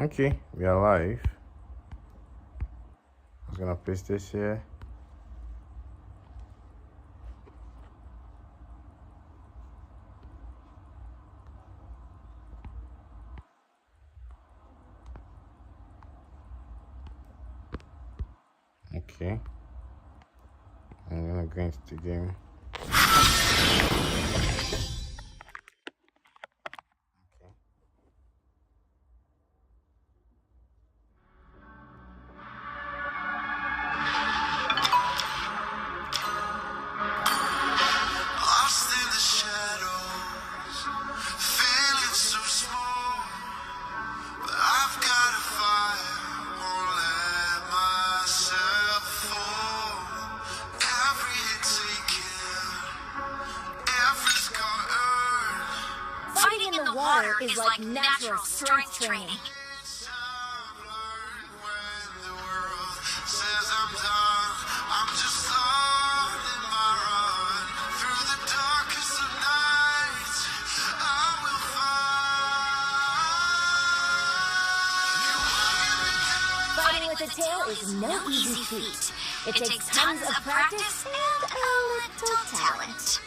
Okay, we are live. I was gonna paste this here. Okay, I'm gonna go into the game. Water is like natural strength training. Fighting with a tail is no easy feat. It takes tons of practice and a little talent.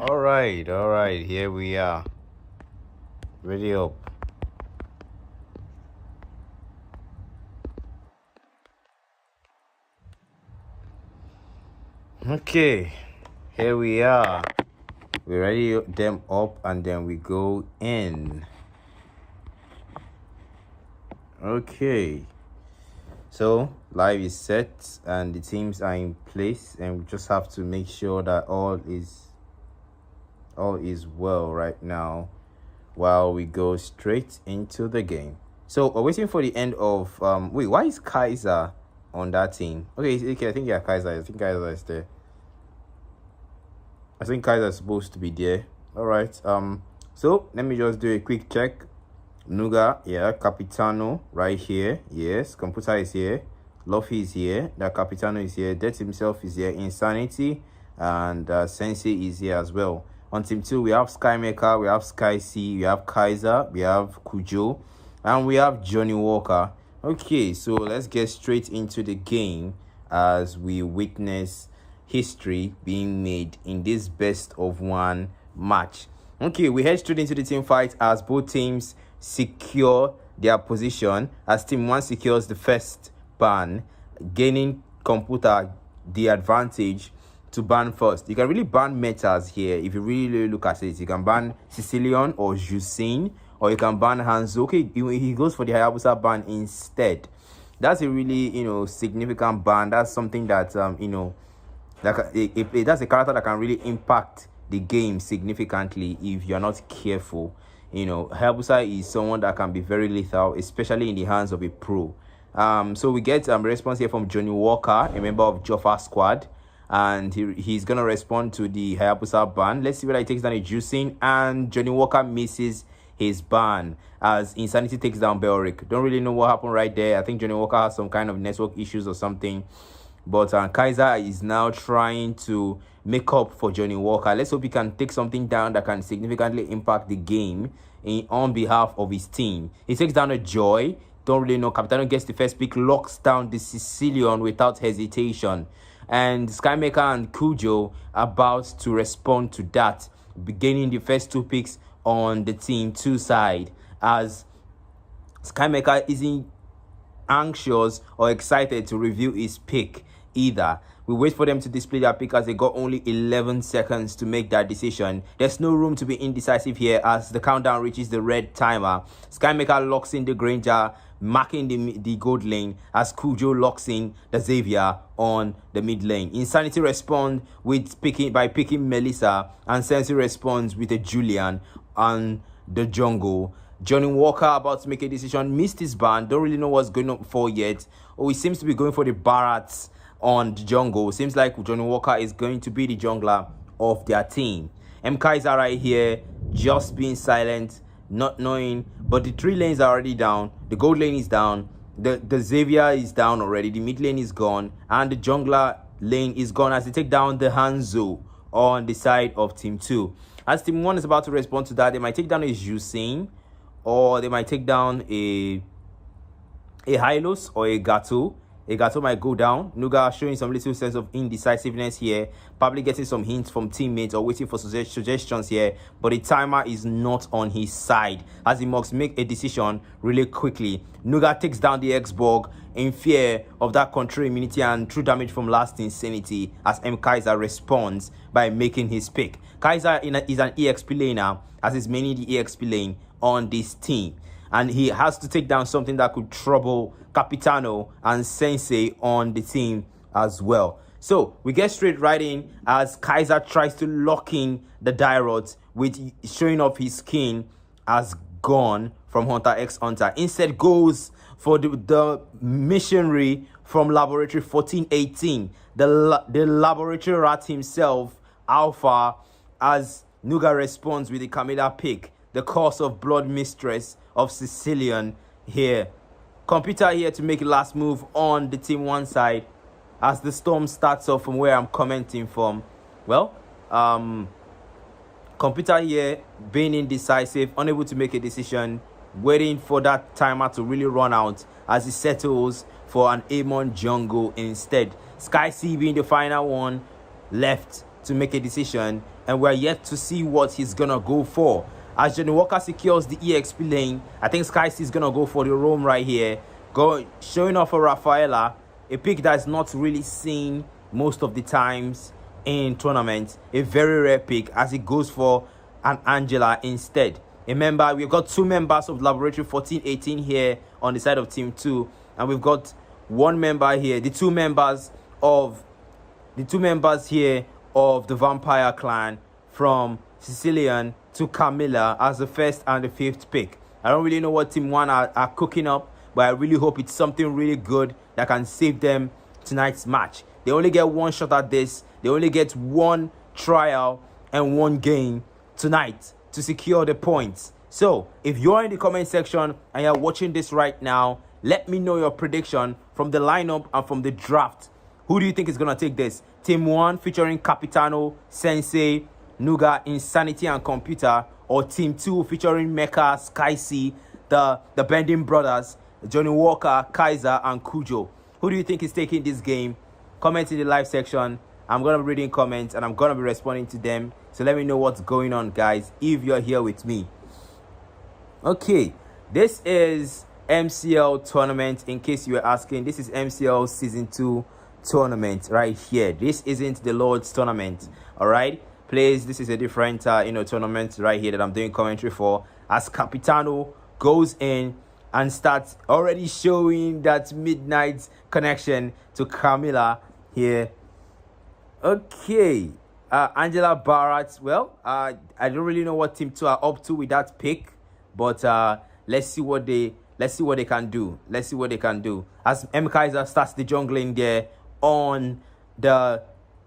All right, here we are. Ready up. Okay, here we are. We ready them up and then we go in. Okay, so live is set and the teams are in place, and we just have to make sure that all is well right now while we go straight into the game. So we're waiting for the end of wait, why is Kaiser on that team? Okay, I think Kaiser is there. I think Kaiser is supposed to be there. All right. So let me just do a quick check. Nuga, yeah, Capitano right here. Yes, Computer is here. Luffy is here. The Capitano is here. Death himself is here. Insanity and Sensei is here as well. On team 2, we have Skymaker, we have Sky C, we have Kaiser, we have Kujo, and we have Johnny Walker. Okay, so let's get straight into the game as we witness history being made in this best of 1 match. Okay, we head straight into the team fight as both teams secure their position, as team 1 secures the first ban, gaining Computer the advantage to ban first. You can really ban metas here if you really look at it. You can ban Sicilian or Jusin, or you can ban Hanzo. Okay, he goes for the Hayabusa ban instead. That's a really significant ban. That's something that that's a character that can really impact the game significantly if you're not careful. Hayabusa is someone that can be very lethal, especially in the hands of a pro. So we get a response here from Johnny Walker, a member of Joffa squad, and he's gonna respond to the Hayabusa ban. Let's see whether he takes down a Juicing, and Johnny Walker misses his ban as Insanity takes down Belric. Don't really know what happened right there. I think Johnny Walker has some kind of network issues or something. But Kaiser is now trying to make up for Johnny Walker. Let's hope he can take something down that can significantly impact the game on behalf of his team. He takes down a Joy. Don't really know. Capitano gets the first pick, locks down the Sicilian without hesitation. And Skymaker and Kujo about to respond to that, beginning the first 2 picks on the team 2 side, as Skymaker isn't anxious or excited to review his pick either. We wait for them to display their pick as they got only 11 seconds to make that decision. There's no room to be indecisive here as the countdown reaches the red timer. Skymaker locks in the Granger, marking the gold lane, as Kujo locks in the Xavier on the mid lane. Insanity responds by picking Melissa, and Sensei responds with a Julian on the jungle. Johnny Walker about to make a decision, missed his ban, don't really know what's going on for yet. He seems to be going for the Barats on the jungle. Seems like Johnny Walker is going to be the jungler of their team. Kaiser right here, just being silent, not knowing, but the 3 lanes are already down. The gold lane is down, the Xavier is down already, the mid lane is gone, and the jungler lane is gone as they take down the Hanzo on the side of team 2. As team 1 is about to respond to that, they might take down a Jusin, or they might take down a Hylos or a Gato. A Gato might go down. Nuga showing some little sense of indecisiveness here, probably getting some hints from teammates or waiting for suggestions here, but the timer is not on his side as he must make a decision really quickly. Nuga takes down the X-Borg in fear of that control immunity and true damage from Last Insanity as Kaiser responds by making his pick. Kaiser is an EXP laner, as is mainly the EXP lane on this team, and he has to take down something that could trouble Capitano and Sensei on the team as well. So we get straight right in as Kaiser tries to lock in the Dyrot with showing off his skin as gone from Hunter x Hunter. Instead goes for the missionary from Laboratory 1418, the laboratory rat himself, Alpha, as Nuga responds with the Camilla pick, the Curse of Blood Mistress of Sicilian here. Computer here to make a last move on the team 1 side as the storm starts off from where I'm commenting from. Well, Computer here being indecisive, unable to make a decision, waiting for that timer to really run out as he settles for an Amon jungle instead. Sky C being the final one left to make a decision, and we're yet to see what he's gonna go for. As Johnny Walker secures the EXP lane, I think Sky C is gonna go for the roam right here, showing off a Rafaela, a pick that is not really seen most of the times in tournaments, a very rare pick, as he goes for an Angela instead. Remember, we've got 2 members of Laboratory 1418 here on the side of team 2, and we've got 1 member here, the two members here of the Vampire clan from Sicilian to Camilla as the 1st and the 5th pick. I don't really know what team 1 are cooking up, but I really hope it's something really good that can save them tonight's match. They only get 1 shot at this. They only get 1 trial and 1 game tonight to secure the points. So if you're in the comment section and you're watching this right now, let me know your prediction from the lineup and from the draft. Who do you think is going to take this? Team 1 featuring Capitano, Sensei, Nuga, Insanity, and Computer, or Team 2 featuring Mecha, Sky C, the Bending Brothers, Johnny Walker, Kaiser, and Kujo? Who do you think is taking this game? Comment in the live section. I'm going to be reading comments and I'm going to be responding to them. So let me know what's going on, guys, if you're here with me. Okay, this is MCL tournament. In case you were asking, this is MCL Season 2 tournament right here. This isn't the Lord's tournament, all right? Please, this is a different, tournament right here that I'm doing commentary for, as Capitano goes in and starts already showing that midnight connection to Camila here. Okay, Angela Barrett. Well, I don't really know what Team 2 are up to with that pick, but let's see what they can do. Let's see what they can do. As M. Kaiser starts the jungling there on the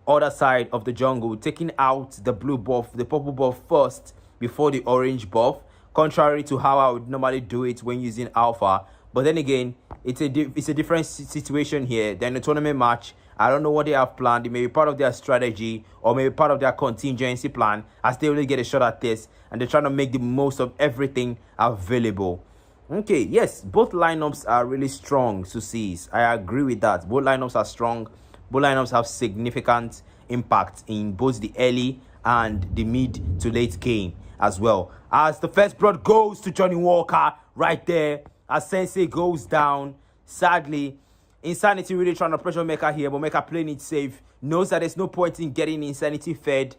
other side of the jungle, taking out the blue buff, the purple buff first before the orange buff, contrary to how I would normally do it when using alpha. But then again, it's a different situation here than the tournament match. I don't know what they have planned. It may be part of their strategy or maybe part of their contingency plan, as they only get a shot at this and they're trying to make the most of everything available. Okay, yes, both lineups are really strong, Susis. I agree with that. Both lineups are strong. Both lineups have significant impact in both the early and the mid to late game as well. As the first blood goes to Johnny Walker right there, as Sensei goes down. Sadly, Insanity really trying to pressure Mecha here, but Mecha playing it safe. Knows that there's no point in getting Insanity fed,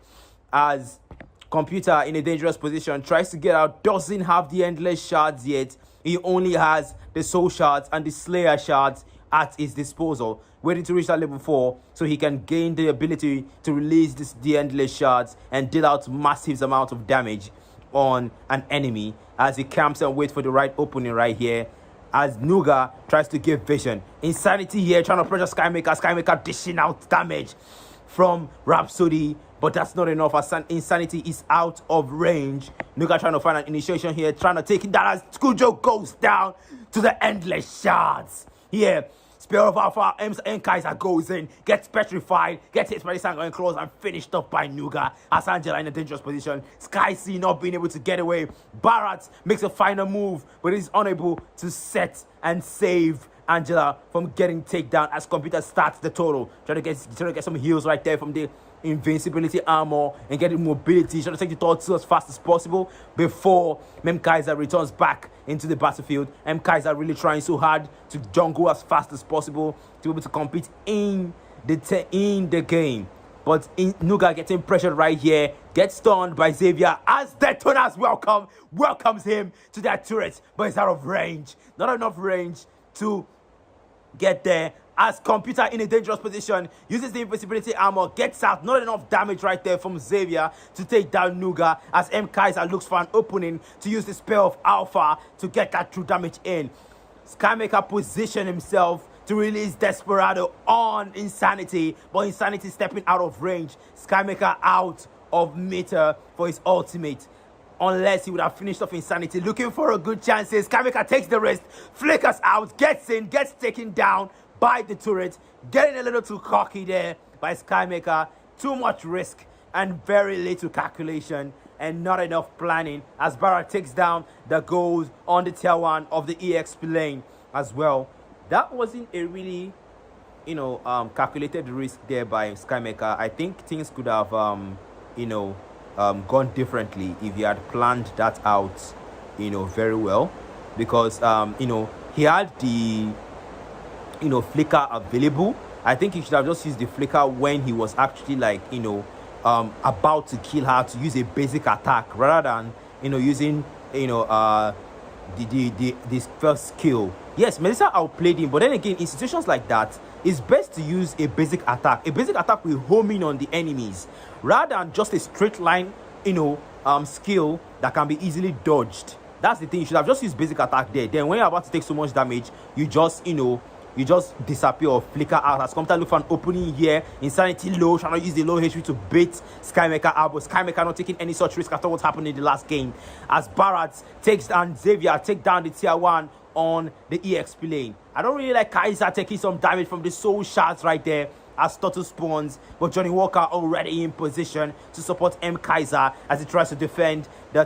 as Computer in a dangerous position tries to get out, doesn't have the endless shards yet. He only has the soul shards and the slayer shards at his disposal, waiting to reach that level 4 so he can gain the ability to release the endless shards and deal out massive amount of damage on an enemy, as he camps and waits for the right opening right here, as Nuga tries to give vision. Insanity here trying to pressure Skymaker dishing out damage from Rhapsody, but that's not enough as Insanity is out of range. Nuga trying to find an initiation here, trying to take it down as Kujo goes down to the endless shards. Here, Spear of Alpha, M. Kaiser goes in, gets petrified, gets hit by the Sanguine Claws and finished off by Nuga, as Angela in a dangerous position. Sky C not being able to get away. Barrett makes a final move, but is unable to set and save Angela from getting takedown as Computer starts the total. Trying to get some heals right there from the invincibility armor and getting mobility, trying to take the turtle as fast as possible before M. Kaiser returns back into the battlefield. M. Kaiser really trying so hard to jungle as fast as possible to be able to compete in the game. But Nuga getting pressured right here, gets stunned by Xavier as Detona's welcomes him to that turret, but it's out of range. Not enough range to get there, as Computer in a dangerous position uses the invincibility armor, gets out. Not enough damage right there from Xavier to take down Nuga, as M. Kaiser looks for an opening to use the Spear of Alpha to get that true damage in. Skymaker position himself to release Desperado on Insanity, but Insanity stepping out of range. Skymaker out of meter for his ultimate, unless he would have finished off Insanity. Looking for a good chance. Skymaker takes the risk, flickers out, gets in, gets taken down by the turret. Getting a little too cocky there by Skymaker. Too much risk and very little calculation and not enough planning, as Barra takes down the goals on the tier 1 of the EXP lane as well. That wasn't a really, calculated risk there by Skymaker. I think things could have, gone differently if he had planned that out, very well, because, he had the, flicker available. I think he should have just used the flicker when he was actually about to kill her, to use a basic attack rather than using this first skill. Yes, Melissa outplayed him, but then again, in situations like that, it's best to use a basic attack. A basic attack will home in on the enemies rather than just a straight line skill that can be easily dodged. That's the thing. You should have just used basic attack there. Then when you're about to take so much damage, you just you just disappear or flicker out. As Computer look for an opening here, Insanity low, trying to use the low HP to bait Skymaker out, but Skymaker not taking any such risk after what happened in the last game. As Barrett takes down Xavier, take down the tier 1 on the EXP lane. I don't really like Kaiser taking some damage from the soul shards right there as Turtle spawns, but Johnny Walker already in position to support M. Kaiser as he tries to defend the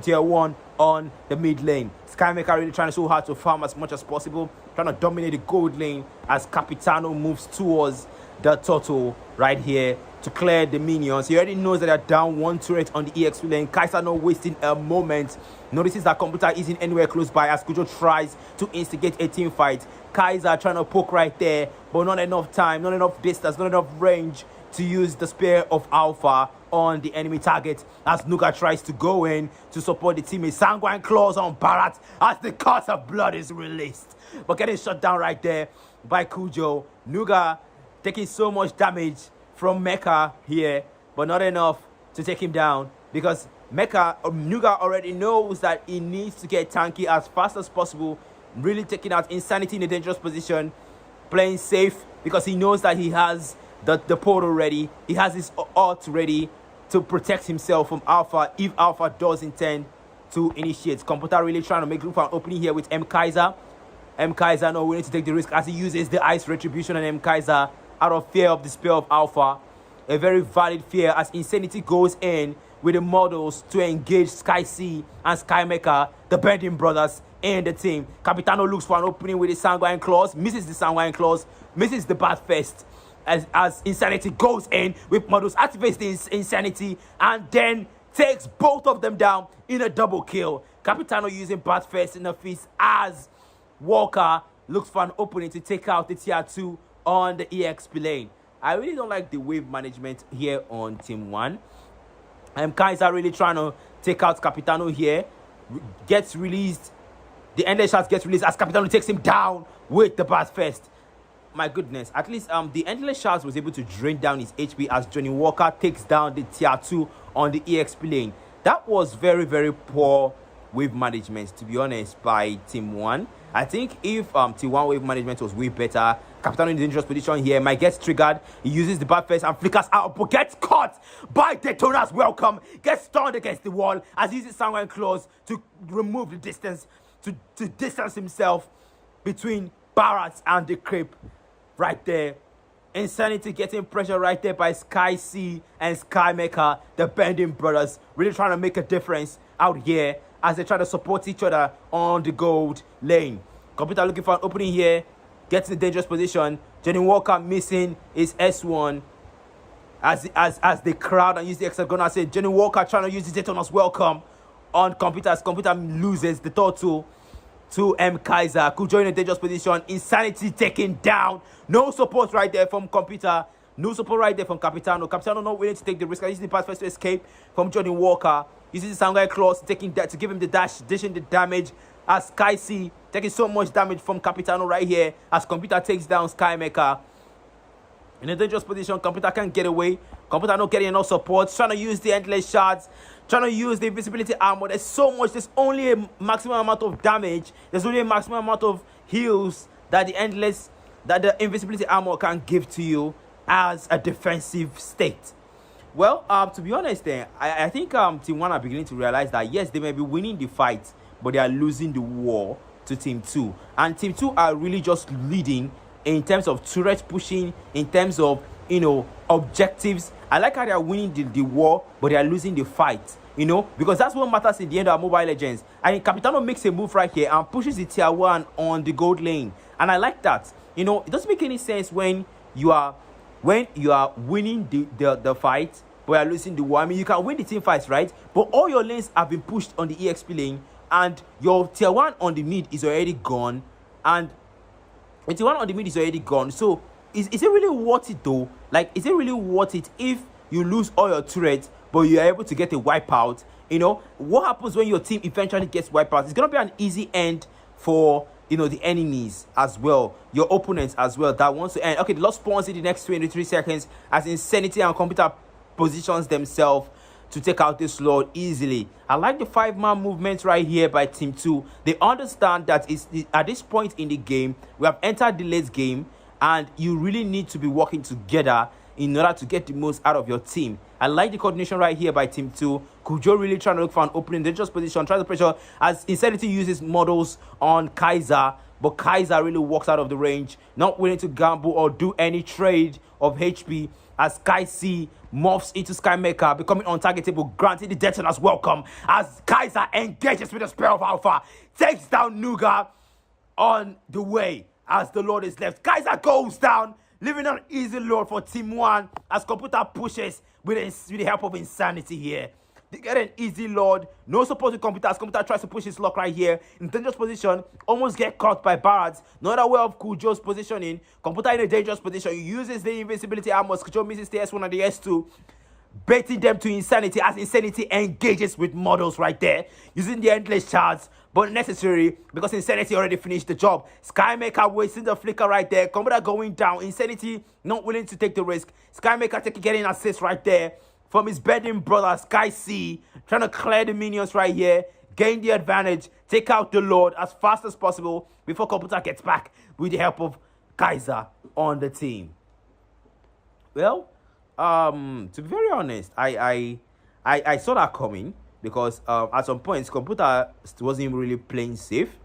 tier 1 on the mid lane. Skymaker really trying so hard to farm as much as possible, trying to dominate the gold lane as Capitano moves towards the Turtle right here to clear the minions. He already knows that they're down 1 turret on the EXP lane. Kaiser not wasting a moment. Notices that Computer isn't anywhere close by as Kujo tries to instigate a team fight. Kaiser trying to poke right there, but not enough time, not enough distance, not enough range to use the Spear of Alpha on the enemy target as Nuga tries to go in to support the teammate. Sanguine Claws on Barrett as the curse of blood is released, but getting shut down right there by Kujo. Nuga taking so much damage from Mecha here, but not enough to take him down because Nuga already knows that he needs to get tanky as fast as possible, really taking out Insanity in a dangerous position, playing safe because he knows that he has the portal ready, he has his ult ready to protect himself from Alpha if Alpha does intend to initiate. Computer really trying to make room for an opening here with M. Kaiser. M. Kaiser not willing to take the risk as he uses the Ice Retribution on M. Kaiser out of fear of the Spear of Alpha. A very valid fear as Insanity goes in with the models to engage Sky C and Skymaker, the Bending brothers in the team. Capitano looks for an opening with the Sanguine Claws, misses the Sanguine Claws, misses the Bat Fest as Insanity goes in with models, activates the Insanity, and then takes both of them down in a double kill. Capitano using Bat Fest in the feast as Walker looks for an opening to take out the tier 2 on the EXP lane. I really don't like the wave management here on Team 1. Kaiser really trying to take out Capitano here. Gets released. The endless shots gets released as Capitano takes him down with the Bat Fest. My goodness. At least the endless shots was able to drain down his HP as Johnny Walker takes down the tier 2 on the EXP lane. That was very, very poor wave management, to be honest, by Team 1. I think if Team 1 wave management was way better, Capitano in a dangerous position here might get triggered. He uses the Bat Fest and flickers out, but gets caught by Daytona's Welcome. Gets stunned against the wall as he uses Sanguine Claws to remove the distance, to distance himself between Barrett and the Creep right there. Insanity getting pressure right there by Sky C and Skymaker, the Bending brothers, really trying to make a difference out here as they try to support each other on the gold lane. Computer looking for an opening here, gets in a dangerous position. Johnny Walker missing his S1 as they crowd and use the hexagon. I say Johnny Walker trying to use the Daytona's Welcome on Computer as Computer loses the Turtle to M. Kaiser. Could join a dangerous position. Insanity taken down. No support right there from Computer. No support right there from Capitano. Capitano not willing to take the risk. Using the pass first to escape from Johnny Walker. Using the Sanguine Claws taking that to give him the dash, dishing the damage as Sky C taking so much damage from Capitano right here as Computer takes down Skymaker. In a dangerous position, Computer can't get away. Computer not getting enough support. Trying to use the endless shards. Trying to use the invisibility armor. There's so much. There's only a maximum amount of damage. There's only a maximum amount of heals that the invisibility armor can give to you as a defensive state. Well, to be honest, I think Team 1 are beginning to realize that yes, they may be winning the fight, but they are losing the war to Team 2. And Team 2 are really just leading in terms of turret pushing, in terms of, objectives. I like how they are winning the war, but they are losing the fight, because that's what matters in the end of Mobile Legends. And Capitano makes a move right here and pushes the tier 1 on the gold lane. And I like that. It doesn't make any sense when you are winning the fight, but you are losing the war. I mean, you can win the team fights, right? But all your lanes have been pushed on the EXP lane, and your tier 1 on the mid is already gone. And the tier 1 on the mid is already gone. So, is it really worth it though? Like, is it really worth it if you lose all your turrets, but you are able to get a wipeout? What happens when your team eventually gets wiped out? It's going to be an easy end for the enemies as well, your opponents as well, that wants to end. Okay, the lost spawns in the next 23 seconds as Insanity and Computer positions themselves to take out this Lord easily. I like the 5-man movement right here by Team 2. They understand that at this point in the game, we have entered the late game, and you really need to be working together in order to get the most out of your team. I like the coordination right here by Team 2. Kujo really trying to look for an opening, dangerous position, tries to pressure as Insanity uses models on Kaiser, but Kaiser really walks out of the range, not willing to gamble or do any trade of HP as Sky C morphs into Skymaker, becoming untargetable, granting the detonators welcome as Kaiser engages with the Spell of Alpha, takes down Nuga on the way as the Lord is left. Kaiser goes down, leaving an easy load for Team 1 as Computer pushes with the help of Insanity here. They get an easy load, no support to Computer as Computer tries to push his lock right here. In dangerous position, almost get caught by Barrett. Not aware of Kujo's positioning. Computer in a dangerous position, he uses the invincibility armor. Kujo misses the S1 and the S2, baiting them to Insanity as Insanity engages with models right there, using the endless charge, but necessary because Insanity already finished the job. Skymaker wasting the flicker right there. Computer going down. Insanity not willing to take the risk. Skymaker getting assist right there from his bending brother Sky C, trying to clear the minions right here, gain the advantage, take out the Lord as fast as possible before Computer gets back with the help of Kaiser on the team. Well, to be very honest, I saw that coming because at some points Computer wasn't really playing safe.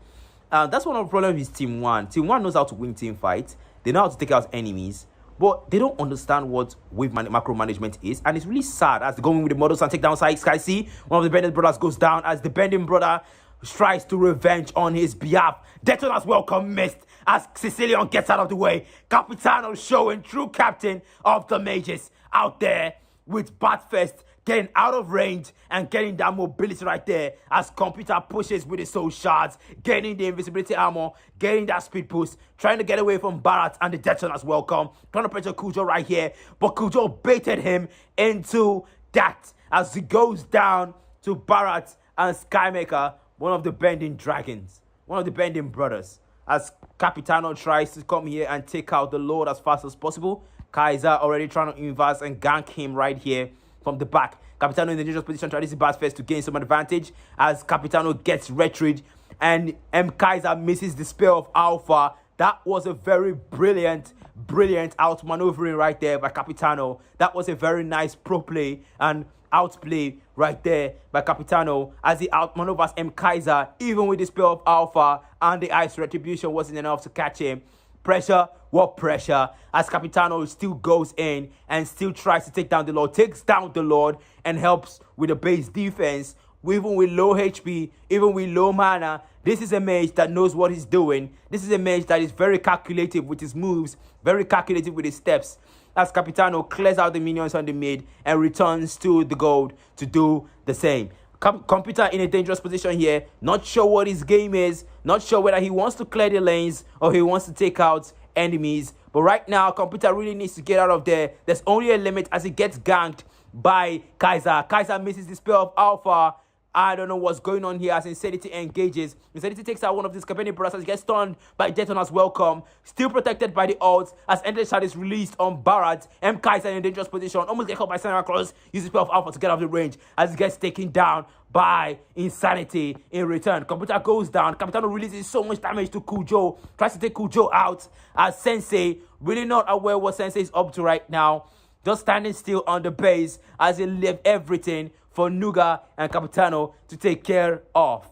That's one of the problems with Team 1. Team 1 knows how to win team fights. They know how to take out enemies, but they don't understand what wave macro management is, and it's really sad as they go in with the models and take down Sky C. One of the Bending brothers goes down as the Bending brother tries to revenge on his behalf. Detona's welcome missed as Sicilian gets out of the way. Capitano showing true captain of the mages out there with Batfest getting out of range and getting that mobility right there as Computer pushes with his soul shards, getting the invisibility armor, getting that speed boost, trying to get away from Barrett and the Detonators welcome, trying to pressure Kujo right here, but Kujo baited him into that as he goes down to Barrett and Skymaker, one of the Bending dragons, one of the Bending brothers, as Capitano tries to come here and take out the Lord as fast as possible. Kaiser already trying to invest and gank him right here from the back. Capitano in the dangerous position, trying to see Bad first to gain some advantage as Capitano gets retreat and Kaiser misses the spell of Alpha. That was a very brilliant outmaneuvering right there by Capitano. That was a very nice pro play and outplay right there by Capitano as he outmaneuvers Kaiser even with the spell of Alpha, and the ice retribution wasn't enough to catch him. Pressure, what pressure, as Capitano still goes in and still tries to take down the Lord, takes down the Lord and helps with the base defense, even with low HP, even with low mana. This is a mage that knows what he's doing. This is a mage that is very calculative with his moves, very calculative with his steps, as Capitano clears out the minions on the mid and returns to the gold to do the same. Computer in a dangerous position here, not sure what his game is, not sure whether he wants to clear the lanes or he wants to take out enemies. But right now, Computer really needs to get out of there. There's only a limit as he gets ganked by Kaiser. Kaiser misses the spell of Alpha. I don't know what's going on here as Insanity engages. Insanity takes out one of these Cabini brothers, gets stunned by Detona's welcome. Still protected by the ults as Endless Shard is released on Barrett. Kaiser in a dangerous position, almost get caught by Santa Claus. Uses spell of Alpha to get out of the range as he gets taken down by Insanity in return. Computer goes down. Capitano releases so much damage to Kujo. Tries to take Kujo out as Sensei, really not aware what Sensei is up to right now. Just standing still on the base as he left everything for Nuga and Capitano to take care of.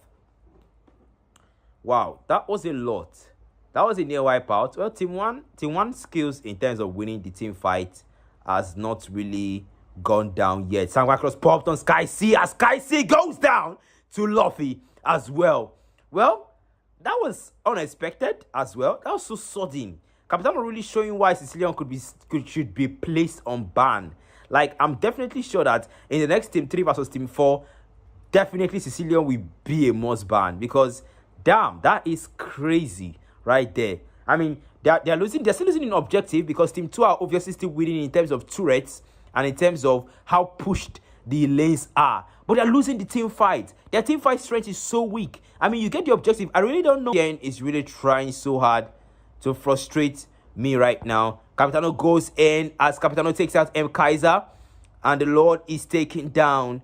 Wow, that was a lot. That was a near wipeout. Well, Team 1 skills in terms of winning the team fight has not really gone down yet. Sangwa Cross popped on Sky C as Sky C goes down to Luffy as well. Well, that was unexpected as well. That was so sudden. Capitano really showing why Sicilian should be placed on ban. Like, I'm definitely sure that in the next Team 3 versus Team 4, definitely Sicilian will be a must ban because, damn, that is crazy right there. I mean, they're still losing in objective because Team 2 are obviously still winning in terms of turrets and in terms of how pushed the lanes are. But they're losing the team fight. Their team fight strength is so weak. I mean, you get the objective. I really don't know. Again, is really trying so hard to frustrate me right now. Capitano goes in as Capitano takes out Kaiser and the Lord is taking down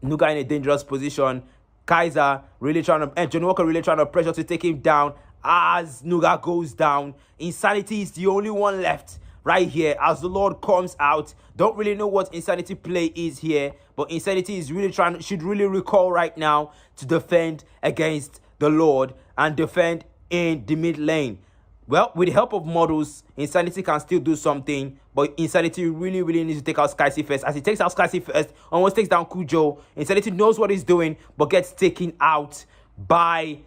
Nuga in a dangerous position. Kaiser really trying to, and Johnny Walker really trying to pressure to take him down as Nuga goes down. Insanity is the only one left right here as the Lord comes out. Don't really know what Insanity play is here, but Insanity is really should really recall right now to defend against the Lord and defend in the mid lane. Well, with the help of models, Insanity can still do something, but Insanity really needs to take out Skycy first. As he takes out Skycy first, almost takes down Kujo. Insanity knows what he's doing, but gets taken out by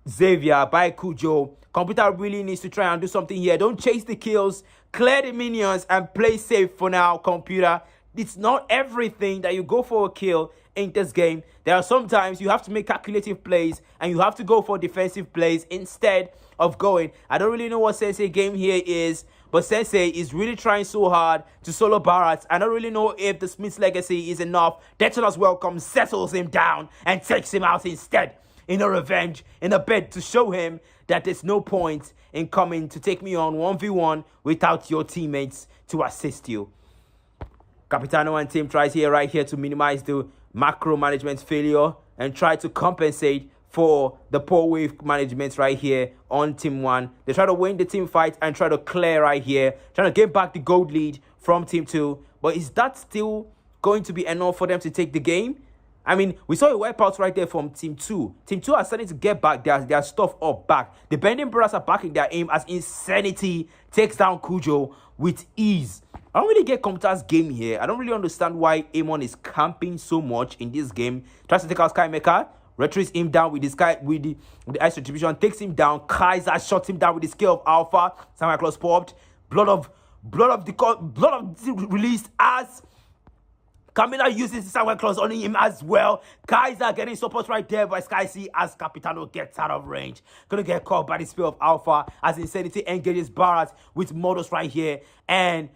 Xavier, by Kujo. Computer really needs to try and do something here. Don't chase the kills, clear the minions, and play safe for now, Computer. It's not everything that you go for a kill in this game. There are sometimes you have to make calculative plays and you have to go for defensive plays instead of going. I don't really know what Sensei game here is, but Sensei is really trying so hard to solo Barrett. I don't really know if the Smith's legacy is enough. Detona's welcome settles him down and takes him out instead in a revenge, in a bid to show him that there's no point in coming to take me on 1v1 without your teammates to assist you. Capitano and team tries here right here to minimize the macro management failure and try to compensate for the poor wave management right here on team 1. They try to win the team fight and try to clear right here, trying to get back the gold lead from team 2. But is that still going to be enough for them to take the game? I mean, we saw a wipeout right there from team 2. Team 2 are starting to get back their stuff up back. The Bending Brothers are backing their aim as Insanity takes down Kujo with ease. I don't really get Computer's game here. I don't really understand why Amon is camping so much in this game. Tries to take out Skymaker, retreats him down with the ice retribution, takes him down. Kaiser shots him down with the scale of Alpha. Samurai Claus popped. Blood of released as Camila uses the Samurai Claus on him as well. Kaiser getting support right there by Skycy as Capitano gets out of range. Gonna get caught by the spell of Alpha as Insanity engages Barrett with Modus right here and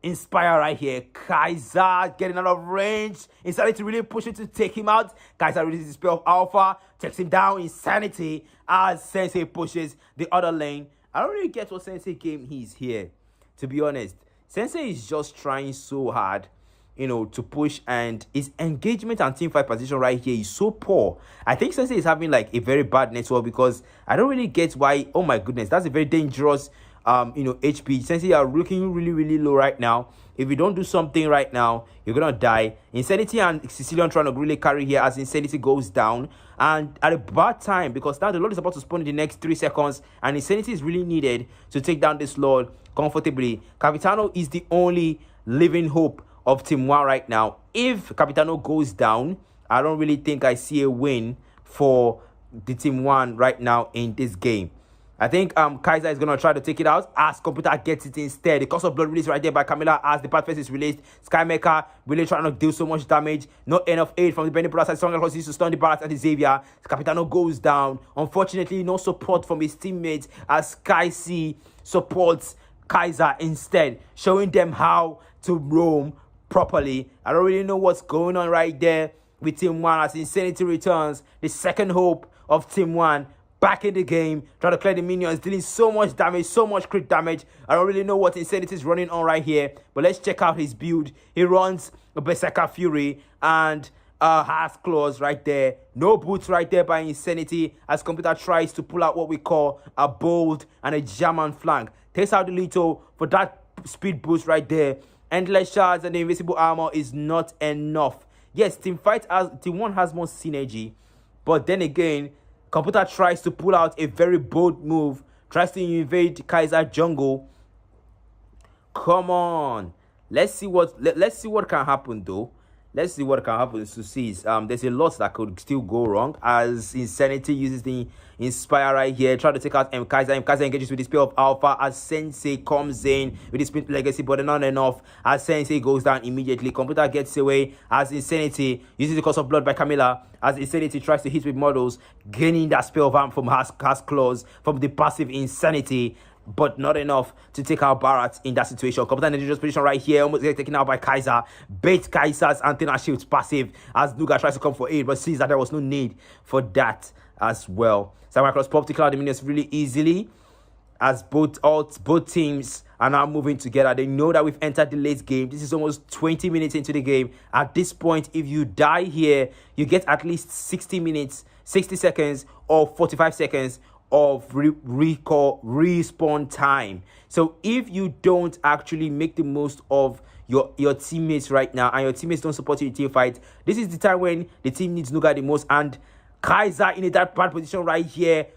Inspire right here. Kaiser getting out of range. Insanity really pushing to take him out. Kaiser releases the spell of Alpha, takes him down. Insanity as Sensei pushes the other lane. I don't really get what Sensei game he's here, to be honest. Sensei is just trying so hard, to push, and his engagement and team fight position right here is so poor. I think Sensei is having like a very bad network because I don't really get why. Oh my goodness, that's a very dangerous HP. Sensei are looking really low right now. If you don't do something right now, you're gonna die. Insanity and Sicilian trying to really carry here as Insanity goes down, and at a bad time because now the Lord is about to spawn in the next 3 seconds, and Insanity is really needed to take down this Lord comfortably. Capitano is the only living hope of Team 1 right now. If Capitano goes down, I don't really think I see a win for the Team 1 right now in this game. I think Kaiser is going to try to take it out as Computer gets it instead. The cost of blood release right there by Camila as the path first is released. Skymaker really trying to deal so much damage. Not enough aid from the Benny Brothers. Stronger close to stun the Barrett and the Xavier. Capitano goes down. Unfortunately, no support from his teammates as Skycy supports Kaiser instead, showing them how to roam properly. I don't really know what's going on right there with Team 1 as Insanity returns. The second hope of Team 1 back in the game, trying to clear the minions, dealing so much damage, so much crit damage. I don't really know what Insanity is running on right here, but let's check out his build. He runs a Berserker Fury and has claws right there. No boots right there by Insanity as Computer tries to pull out what we call a bold and a German flank. Takes out the Lito for that speed boost right there. Endless shards and the invisible armor is not enough. Yes, Team 1 has more synergy, but then again, Computer tries to pull out a very bold move, tries to invade Kaiser jungle. Come on, let's see what can happen though. Let's see what can happen to see. There's a lot that could still go wrong as Insanity uses the Inspire right here, try to take out Kaiser. Kaiser engages with the spell of Alpha as Sensei comes in with the Spirit Legacy, but not enough as Sensei goes down immediately. Computer gets away as Insanity uses the Curse of Blood by Camila as Insanity tries to hit with models, gaining that spell of arm from Has Claws from the passive Insanity, but not enough to take out Barrett in that situation. Computer in a dangerous position right here, almost get taken out by Kaiser. Bait Kaiser's antenna shields passive as Nuga tries to come for aid, but sees that there was no need for that as well. Samurai Claus popped to clear the minions really easily as both teams are now moving together. They know that we've entered the late game. This is almost 20 minutes into the game. At this point, if you die here, you get at least 60 minutes, 60 seconds or 45 seconds of respawn time. So if you don't actually make the most of your teammates right now, and your teammates don't support you in team fight, this is the time when the team needs Nuga the most. And Kaiser in that bad position right here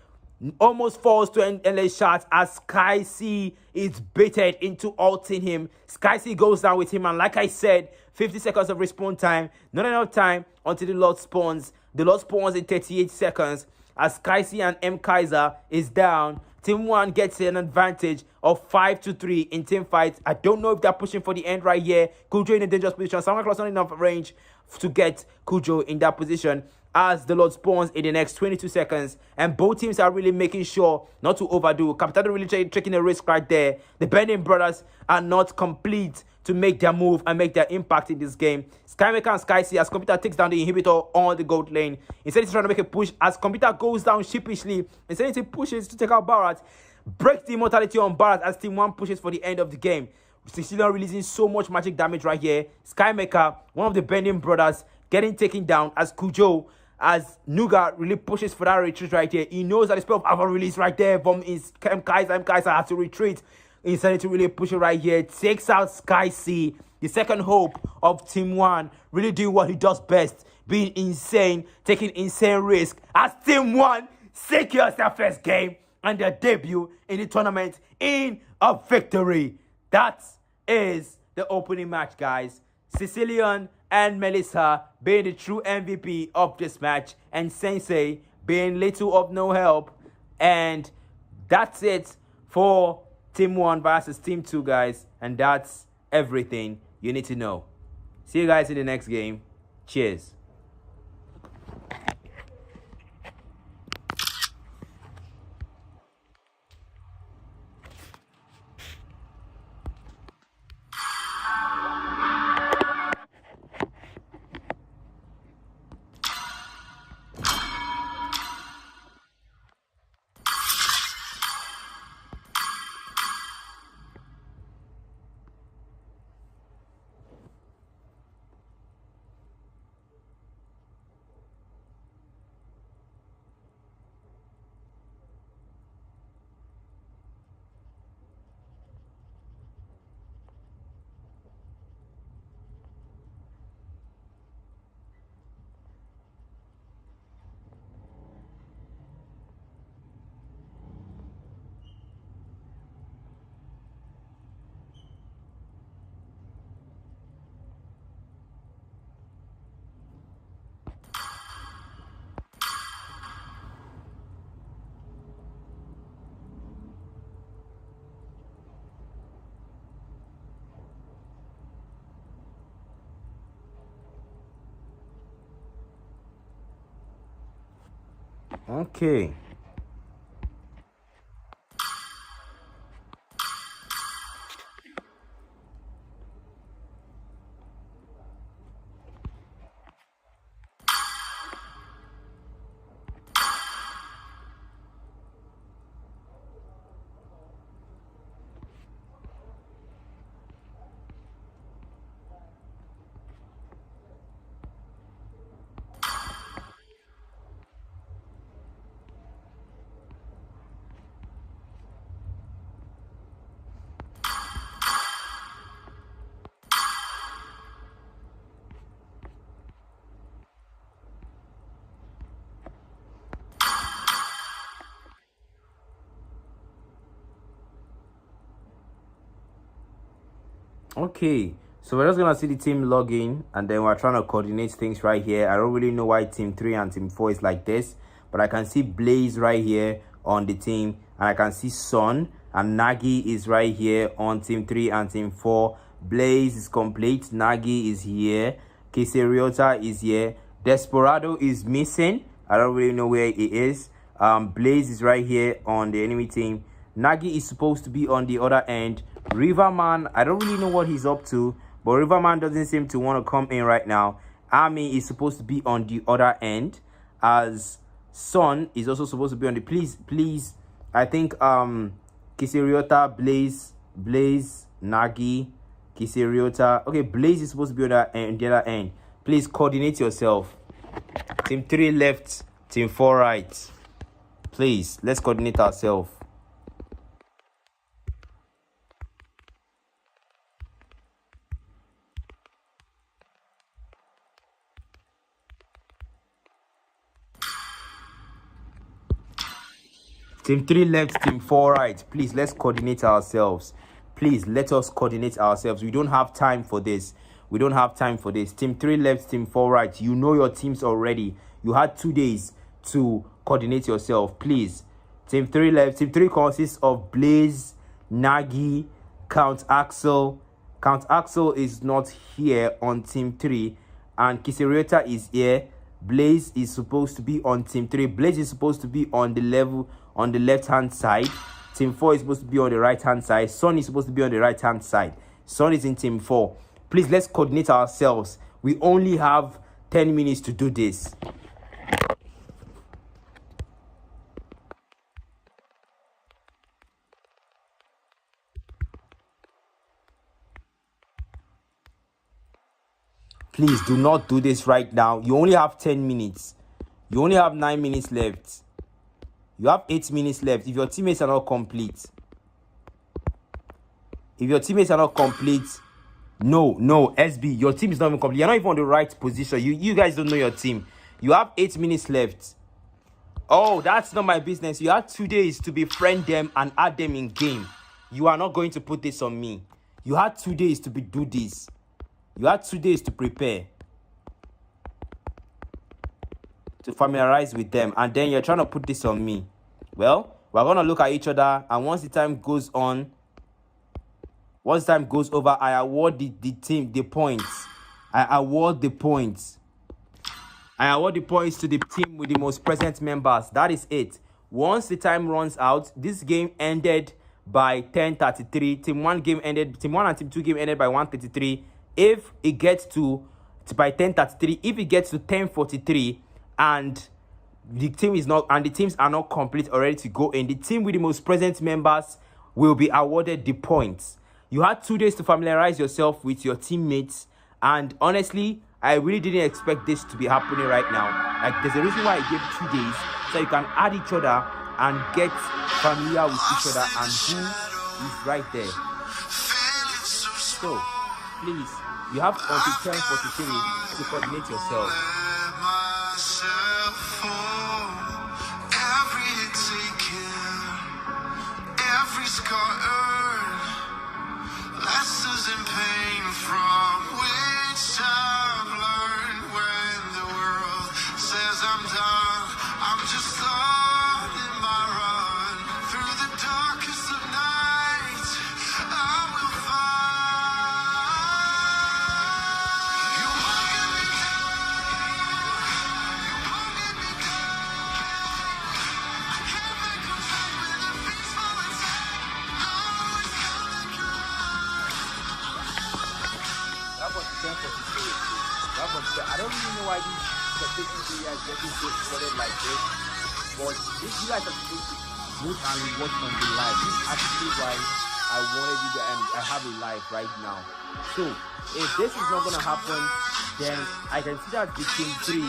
almost falls to endless shots as Sky C is baited into ulting him. Sky C goes down with him, and like I said, 50 seconds of respawn time. Not enough time until the Lord spawns. The Lord spawns in 38 seconds as Sky C and M Kaiser is down. Team 1 gets an advantage of 5-3 in team fights. I don't know if they're pushing for the end right here. Kujo in a dangerous position. Someone close not enough range to get Kujo in that position as the Lord spawns in the next 22 seconds. And both teams are really making sure not to overdo. Capitano really taking a risk right there. The Bending brothers are not complete to make their move and make their impact in this game. Skymaker and Sky C as Computer takes down the inhibitor on the gold lane. Instead, he's trying to make a push as Computer goes down sheepishly. Instead, he pushes to take out Barrett. Breaks the immortality on Barrett as Team 1 pushes for the end of the game. Sicilian releasing so much magic damage right here. Skymaker, one of the Bending brothers, getting taken down as Kujo, as Nuga really pushes for that retreat right here. He knows that the spell of Alpha release right there from his Kaiser. M Kaiser has to retreat. He decided to really push it right here. Takes out Sky C, the second hope of Team 1. Really doing what he does best. Being insane, taking insane risk. As Team 1 secures their first game and their debut in the tournament in a victory. That is the opening match, guys. Sicilian and Melissa being the true MVP of this match, and Sensei being little of no help. And that's it for Team 1 versus Team 2, guys. And that's everything you need to know. See you guys in the next game. Cheers. Okay. Okay, so we're just gonna see the team login, and then we're trying to coordinate things right here. I don't really know why Team 3 and Team 4 is like this, but I can see Blaze right here on the team, and I can see Son and Nagi is right here on Team 3 and Team 4. Blaze is complete. Nagi is here. Kiseriota is here. Desperado is missing. I don't really know where he is. Blaze is right here on the enemy team. Nagi is supposed to be on the other end. Riverman, I don't really know what he's up to, but Riverman doesn't seem to want to come in right now. Army is supposed to be on the other end, as Son is also supposed to be on the please. I think Kiseriota, Blaze, Nagi, Kiseriota. Okay, Blaze is supposed to be on the other end. Please coordinate yourself. Team 3 left, team 4 right. Please, let's coordinate ourselves. Team 3 left, team 4 right. Please, let's coordinate ourselves. Please, let us coordinate ourselves. We don't have time for this. We don't have time for this. Team 3 left, team 4 right. You know your teams already. You had 2 days to coordinate yourself. Please. Team 3 left. Team 3 consists of Blaze, Nagi, Count Axel. Count Axel is not here on team 3. And Kiseriota is here. Blaze is supposed to be on team 3. Blaze is supposed to be on the level on the left hand side. Team 4 is supposed to be on the right hand side. Son is supposed to be on the right hand side. Son is in team 4. Please, let's coordinate ourselves. We only have 10 minutes to do this. Please do not do this right now. You only have 10 minutes. You only have 9 minutes left. You have 8 minutes left. If your teammates are not complete. If your teammates are not complete. No, SB. Your team is not even complete. You're not even on the right position. You guys don't know your team. You have 8 minutes left. Oh, that's not my business. You have 2 days to befriend them and add them in game. You are not going to put this on me. You had 2 days to do this. You had 2 days to prepare, to familiarize with them, and then you're trying to put this on me. Well, we're going to look at each other, and once the time goes over, I award the team the points. I award the points to the team with the most present members. That is it. Once the time runs out, this game ended by 10:33. Team 1 and Team 2 game ended by 1:33. If it gets to by 10:33, if it gets to 10:43 and the teams are not complete or ready to go in, the team with the most present members will be awarded the points. You had 2 days to familiarize yourself with your teammates, and honestly, I really didn't expect this to be happening right now. Like, there's a reason why I gave 2 days, so you can add each other and get familiar with each other and who is right there. So, please, you have until 10:43 to coordinate yourself. Every scar earned, lessons in pain from which I've learned. When the world says I'm done, I'm just on in my run. Through the darkest of nights, I will find. You won't get me down. You won't get me down. I can't make contact with the peaceful inside. Oh, it's coming through. That was 10:43. I don't even know why these competitions are getting started like this, but if you guys are supposed to move and watch on the live, this is actually why I wanted you guys, and I have a live right now. So if this is not gonna happen, then I can see that the team 3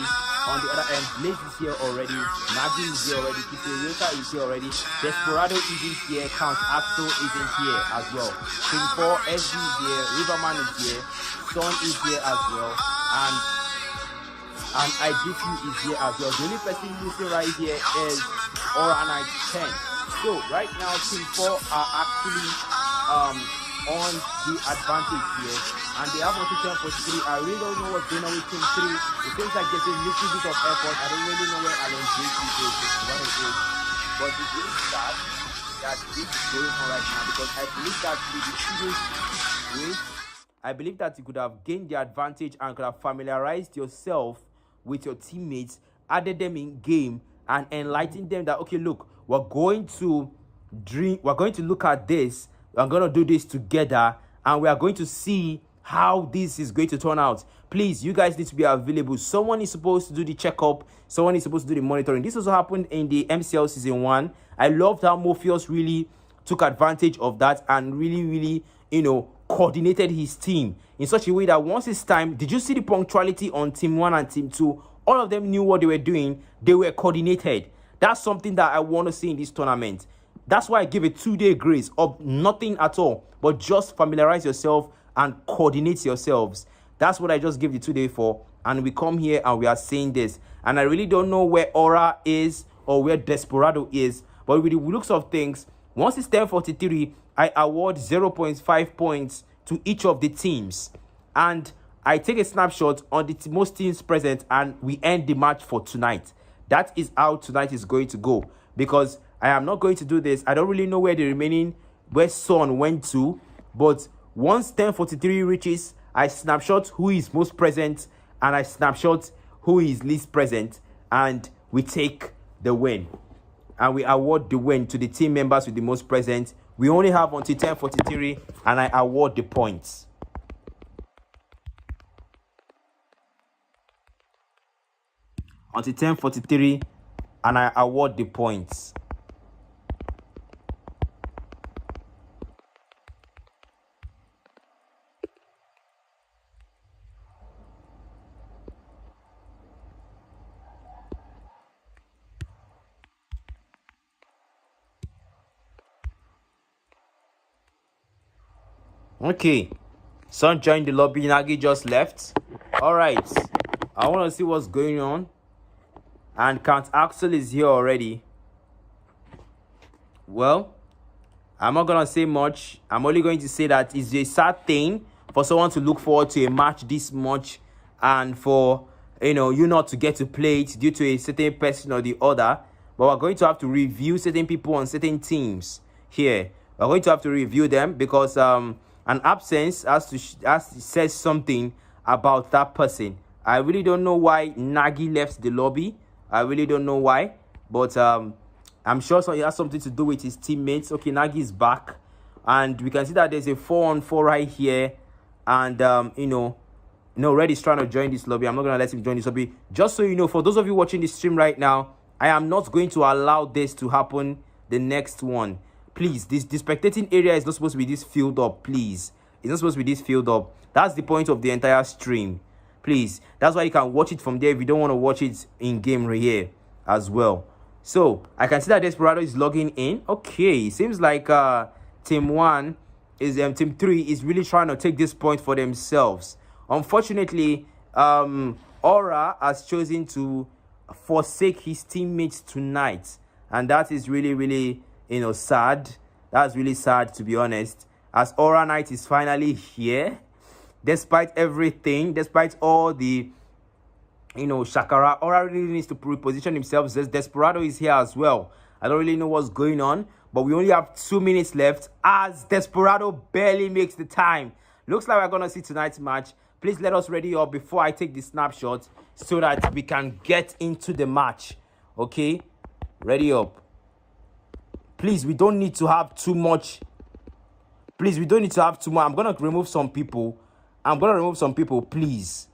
on the other end, Blaze is here already, Nagi is here already, Kiseriota is here already, Desperado isn't here, Count Axel isn't here as well. Team 4, SB is here, Riverman is here, Son is here as well, and IGP is here as well. The only person missing right here is Oranite 10. So right now, Team 4 are actually on the advantage here, and they have also 10:43. I really don't know what's going on with Team 3. It seems like there's a little bit of effort. I don't really know where Alan JC is, what it is, but it's really sad that this is going on right now, because I believe that with the 2 days wait, I believe that you could have gained the advantage and could have familiarized yourself with your teammates, added them in game, and enlightened them that, okay, look, we're going to look at this, we're going to do this together, and we are going to see how this is going to turn out. Please, you guys need to be available. Someone is supposed to do the checkup, someone is supposed to do the monitoring. This also happened in the MCL season 1. I loved how Morpheus really took advantage of that and really, coordinated his team in such a way that once it's time, did you see the punctuality on Team 1 and Team 2? All of them knew what they were doing. They were coordinated. That's something that I want to see in this tournament. That's why I give a 2-day grace of nothing at all, but just familiarize yourself and coordinate yourselves. That's what I just give the 2-day for. And we come here and we are saying this. And I really don't know where Aura is or where Desperado is. But with the looks of things, once it's 10:43, I award 0.5 points to each of the teams. And I take a snapshot on the most teams present and we end the match for tonight. That is how tonight is going to go. Because I am not going to do this. I don't really know where Son went to. But once 10:43 reaches, I snapshot who is most present and I snapshot who is least present. And we take the win. And we award the win to the team members with the most present. We only have until 10:43 and I award the points. Until 10:43 and I award the points. Okay, Son joined the lobby. Nagi just left. All right, I want to see what's going on. And Count Axel is here already. Well, I'm not going to say much. I'm only going to say that it's a sad thing for someone to look forward to a match this much and for, you not to get to play it due to a certain person or the other. But we're going to have to review certain people on certain teams here. We're going to have to review them because an absence says something about that person. I really don't know why Nagi left the lobby. I really don't know why, but I'm sure it has something to do with his teammates. Okay, Nagi is back, and we can see that there's a 4-on-4 right here, and Red is trying to join this lobby. I'm not gonna let him join this lobby. Just so you know, for those of you watching this stream right now, I am not going to allow this to happen. The next one, please. The spectating area is not supposed to be this filled up. Please, it's not supposed to be this filled up. That's the point of the entire stream. Please, that's why you can watch it from there if you don't want to watch it in game right here as well. So I can see that Desperado is logging in. Okay, seems like team 3 is really trying to take this point for themselves. Unfortunately, Aura has chosen to forsake his teammates tonight, and that is really sad. That's really sad, to be honest, as Aura Knight is finally here. Despite everything, despite all the, Shakara, Aura really needs to reposition himself. Desperado is here as well. I don't really know what's going on, but we only have 2 minutes left as Desperado barely makes the time. Looks like we're going to see tonight's match. Please let us ready up before I take the snapshot so that we can get into the match. Okay? Ready up. Please, we don't need to have too much. Please, we don't need to have too much. I'm going to remove some people. Please.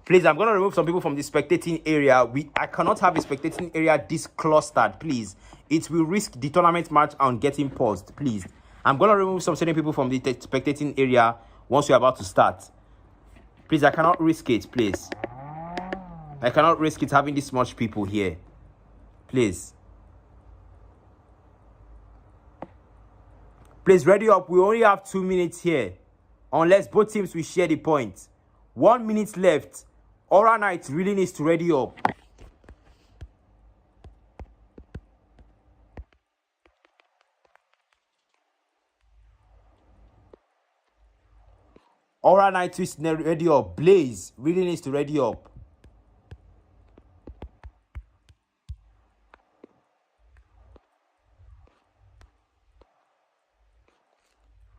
Please, I'm going to remove some people from the spectating area. I cannot have a spectating area this clustered, please. It will risk the tournament match and getting paused, please. I'm going to remove some certain people from the spectating area once we're about to start. Please, I cannot risk it, please. I cannot risk it having this much people here. Please. Please, ready up. We only have 2 minutes here. Unless both teams will share the point. 1 minute left. Aura Knight really needs to ready up. Aura Knight is ready up. Blaze really needs to ready up.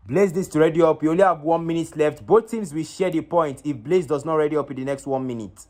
Blaze needs to ready up. You only have 1 minute left. Both teams will share the point if Blaze does not ready up in the next 1 minute.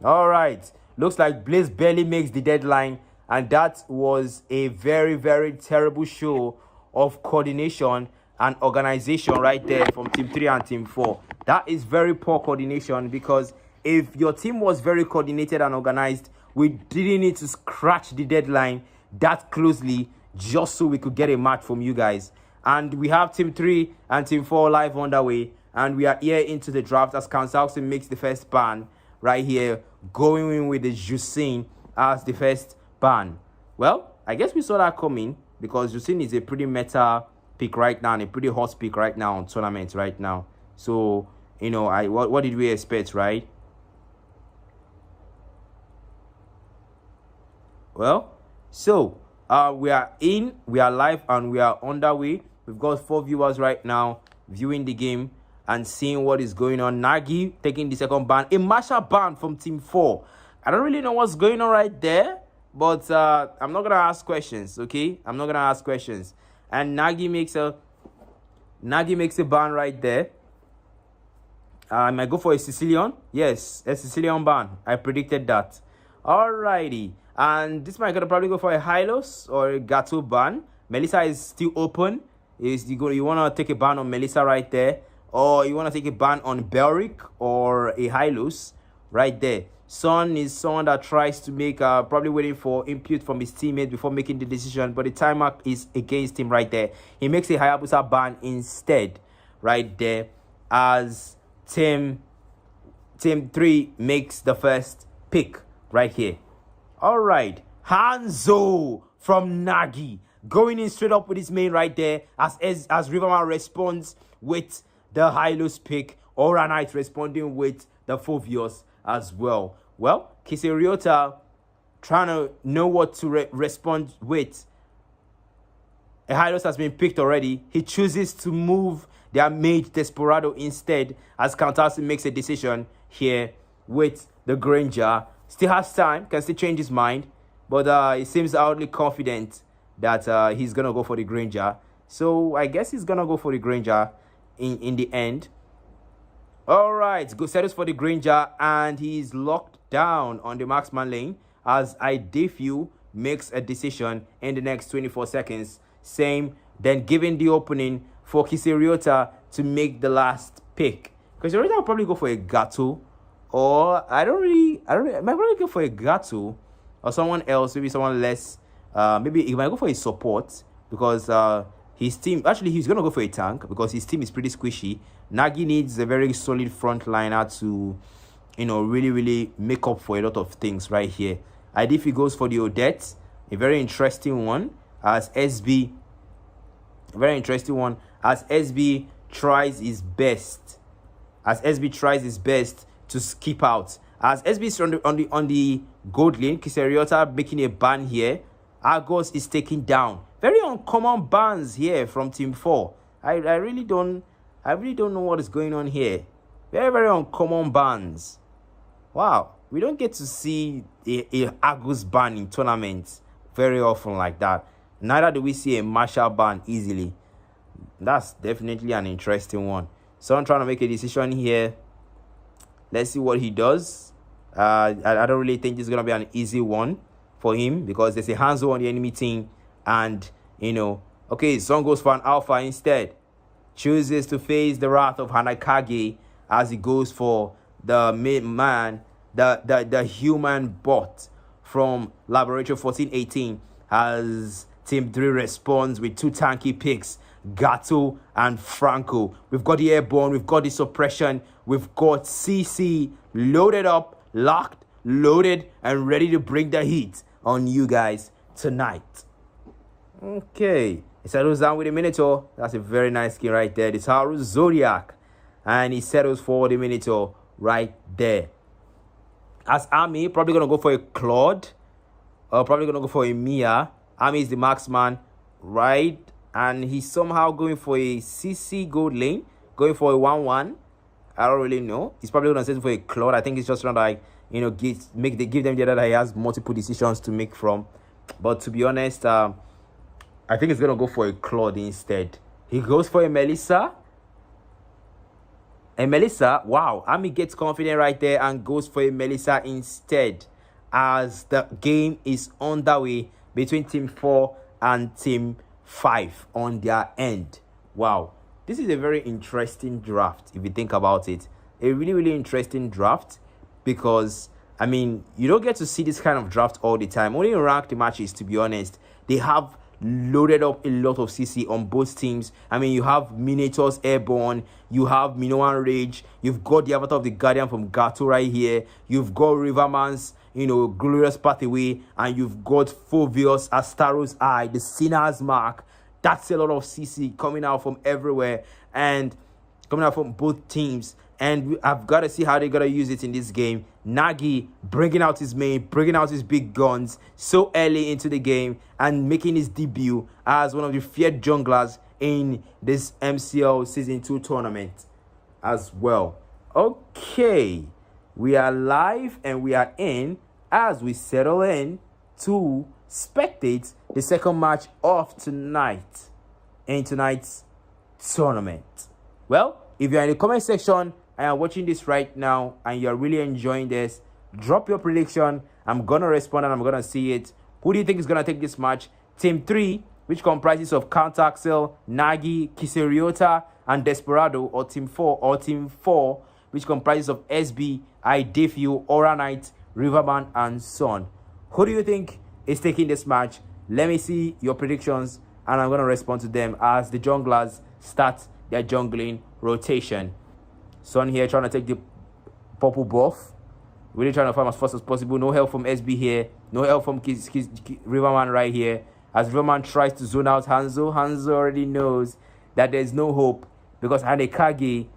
All right. Looks like Blaze barely makes the deadline. And that was a very terrible show of coordination and organization right there from Team 3 and Team 4. That is very poor coordination, because if your team was very coordinated and organized, we didn't need to scratch the deadline that closely just so we could get a match from you guys. And we have Team 3 and Team 4 live underway, and we are here into the draft as Kansalson makes the first ban right here, going in with the Jusin as the first ban. Well, I guess we saw that coming, because Jusin is a pretty meta pick right now and a pretty hot pick right now on tournaments right now. So, you know, what did we expect, right? Well, so we are live and we are underway. We've got 4 viewers right now viewing the game and seeing what is going on. Nagy taking the second ban, a Marshall ban from Team 4. I don't really know what's going on right there, but I'm not gonna ask questions, okay? I'm not gonna ask questions. And Nagy makes a ban right there. I might go for a Sicilian. Yes, a Sicilian ban. I predicted that. Alrighty. And this might gonna probably go for a Hylos or a Gato ban. Melissa is still open. You wanna take a ban on Melissa right there, or you wanna take a ban on Belric or a Hylos right there. Son is someone that tries to make probably waiting for input from his teammate before making the decision, but the timer is against him right there. He makes a Hayabusa ban instead right there, as Team 3 makes the first pick right here. All right, Hanzo from Nagy going in straight up with his main right there, as Riverman responds with the Hylos pick. Aura Knight responding with the Fovios as well. Well, Kiseriota trying to know what to respond with. A Hylos has been picked already. He chooses to move their mage Desperado instead, as Kansalson makes a decision here with the Granger. Still has time, can still change his mind, but he seems outly confident that he's gonna go for the Granger. So I guess he's gonna go for the Granger in the end. All right, go settles for the Granger, and he's locked down on the marksman lane as Idefu makes a decision in the next 24 seconds. Same, then giving the opening for Kiseriota to make the last pick. Kiseriota will probably go for a Gato, or I don't really, I might probably go for a Gato or someone else, maybe someone less. Maybe he might go for a support, because his team, actually he's gonna go for a tank because his team is pretty squishy. Nagy needs a very solid frontliner to, you know, really make up for a lot of things right here. Idefi goes for the Odette, a very interesting one, as SB tries his best. To skip out. As SB is on the gold lane, Kiseriota making a ban here. Argos is taken down. Very uncommon bans here from Team 4. I really don't know what is going on here. Very uncommon bans. Wow, we don't get to see a Argos ban in tournaments very often like that. Neither do we see a Marshall ban easily. That's definitely an interesting one. So I'm trying to make a decision here. Let's see what he does. I don't really think it's gonna be an easy one for him, because there's a Hanzo on the enemy team, and you know, okay, Son goes for an Alpha instead. Chooses to face the wrath of Hanakage as he goes for the man, the human bot from Laboratory 1418, as Team 3 responds with 2 tanky picks, Gato and Franco. We've got the airborne, we've got the suppression, we've got CC loaded up, locked, loaded, and ready to bring the heat on you guys tonight. Okay, he settles down with a Minotaur. That's a very nice skin right there. The Taurus Zodiac, and he settles for the Minotaur right there. As Ami, probably gonna go for a Claude, or probably gonna go for a Mia. Ami is the marksman, right? And he's somehow going for a CC gold lane, going for a 1-1. I don't really know. He's probably gonna settle for a Claude. I think it's just trying to, like, you know, give them the other that he has multiple decisions to make from. But to be honest, I think he's gonna go for a Claude instead. He goes for a Melissa. And Melissa, wow, Ami gets confident right there and goes for a Melissa instead, as the game is underway between Team 4 and Team 5 on their end. Wow, this is a very interesting draft if you think about it. A really, really interesting draft because, I mean, you don't get to see this kind of draft all the time. Only in ranked matches, to be honest, they have loaded up a lot of CC on both teams. I mean, you have Minotaur's Airborne, you have Minoan Rage, you've got the Avatar of the Guardian from Gato right here, you've got Riverman's, Glorious Pathway, and you've got Phobius, Astaro's Eye, the Sinner's Mark. That's a lot of CC coming out from everywhere and coming out from both teams. And I've got to see how they're going to use it in this game. Nagi bringing out his main, bringing out his big guns so early into the game and making his debut as one of the feared junglers in this MCL Season 2 tournament as well. Okay, we are live and we are in as we settle in to spectate the second match of tonight in tonight's tournament. Well, if you're in the comment section and you're watching this right now and you're really enjoying this, drop your prediction. I'm gonna respond and I'm gonna see it. Who do you think is gonna take this match? Team 3, which comprises of Counter-Axel, Nagi, Kiseriota, and Desperado, or Team 4, which comprises of SB, Idefu, Aura Knight, Riverman, and Son. Who do you think is taking this match? Let me see your predictions and I'm gonna respond to them as the junglers start their jungling rotation. Son here trying to take the purple buff. Really trying to farm as fast as possible. No help from SB here. No help from Riverman right here. As Riverman tries to zone out Hanzo. Hanzo already knows that there's no hope because Hanekage,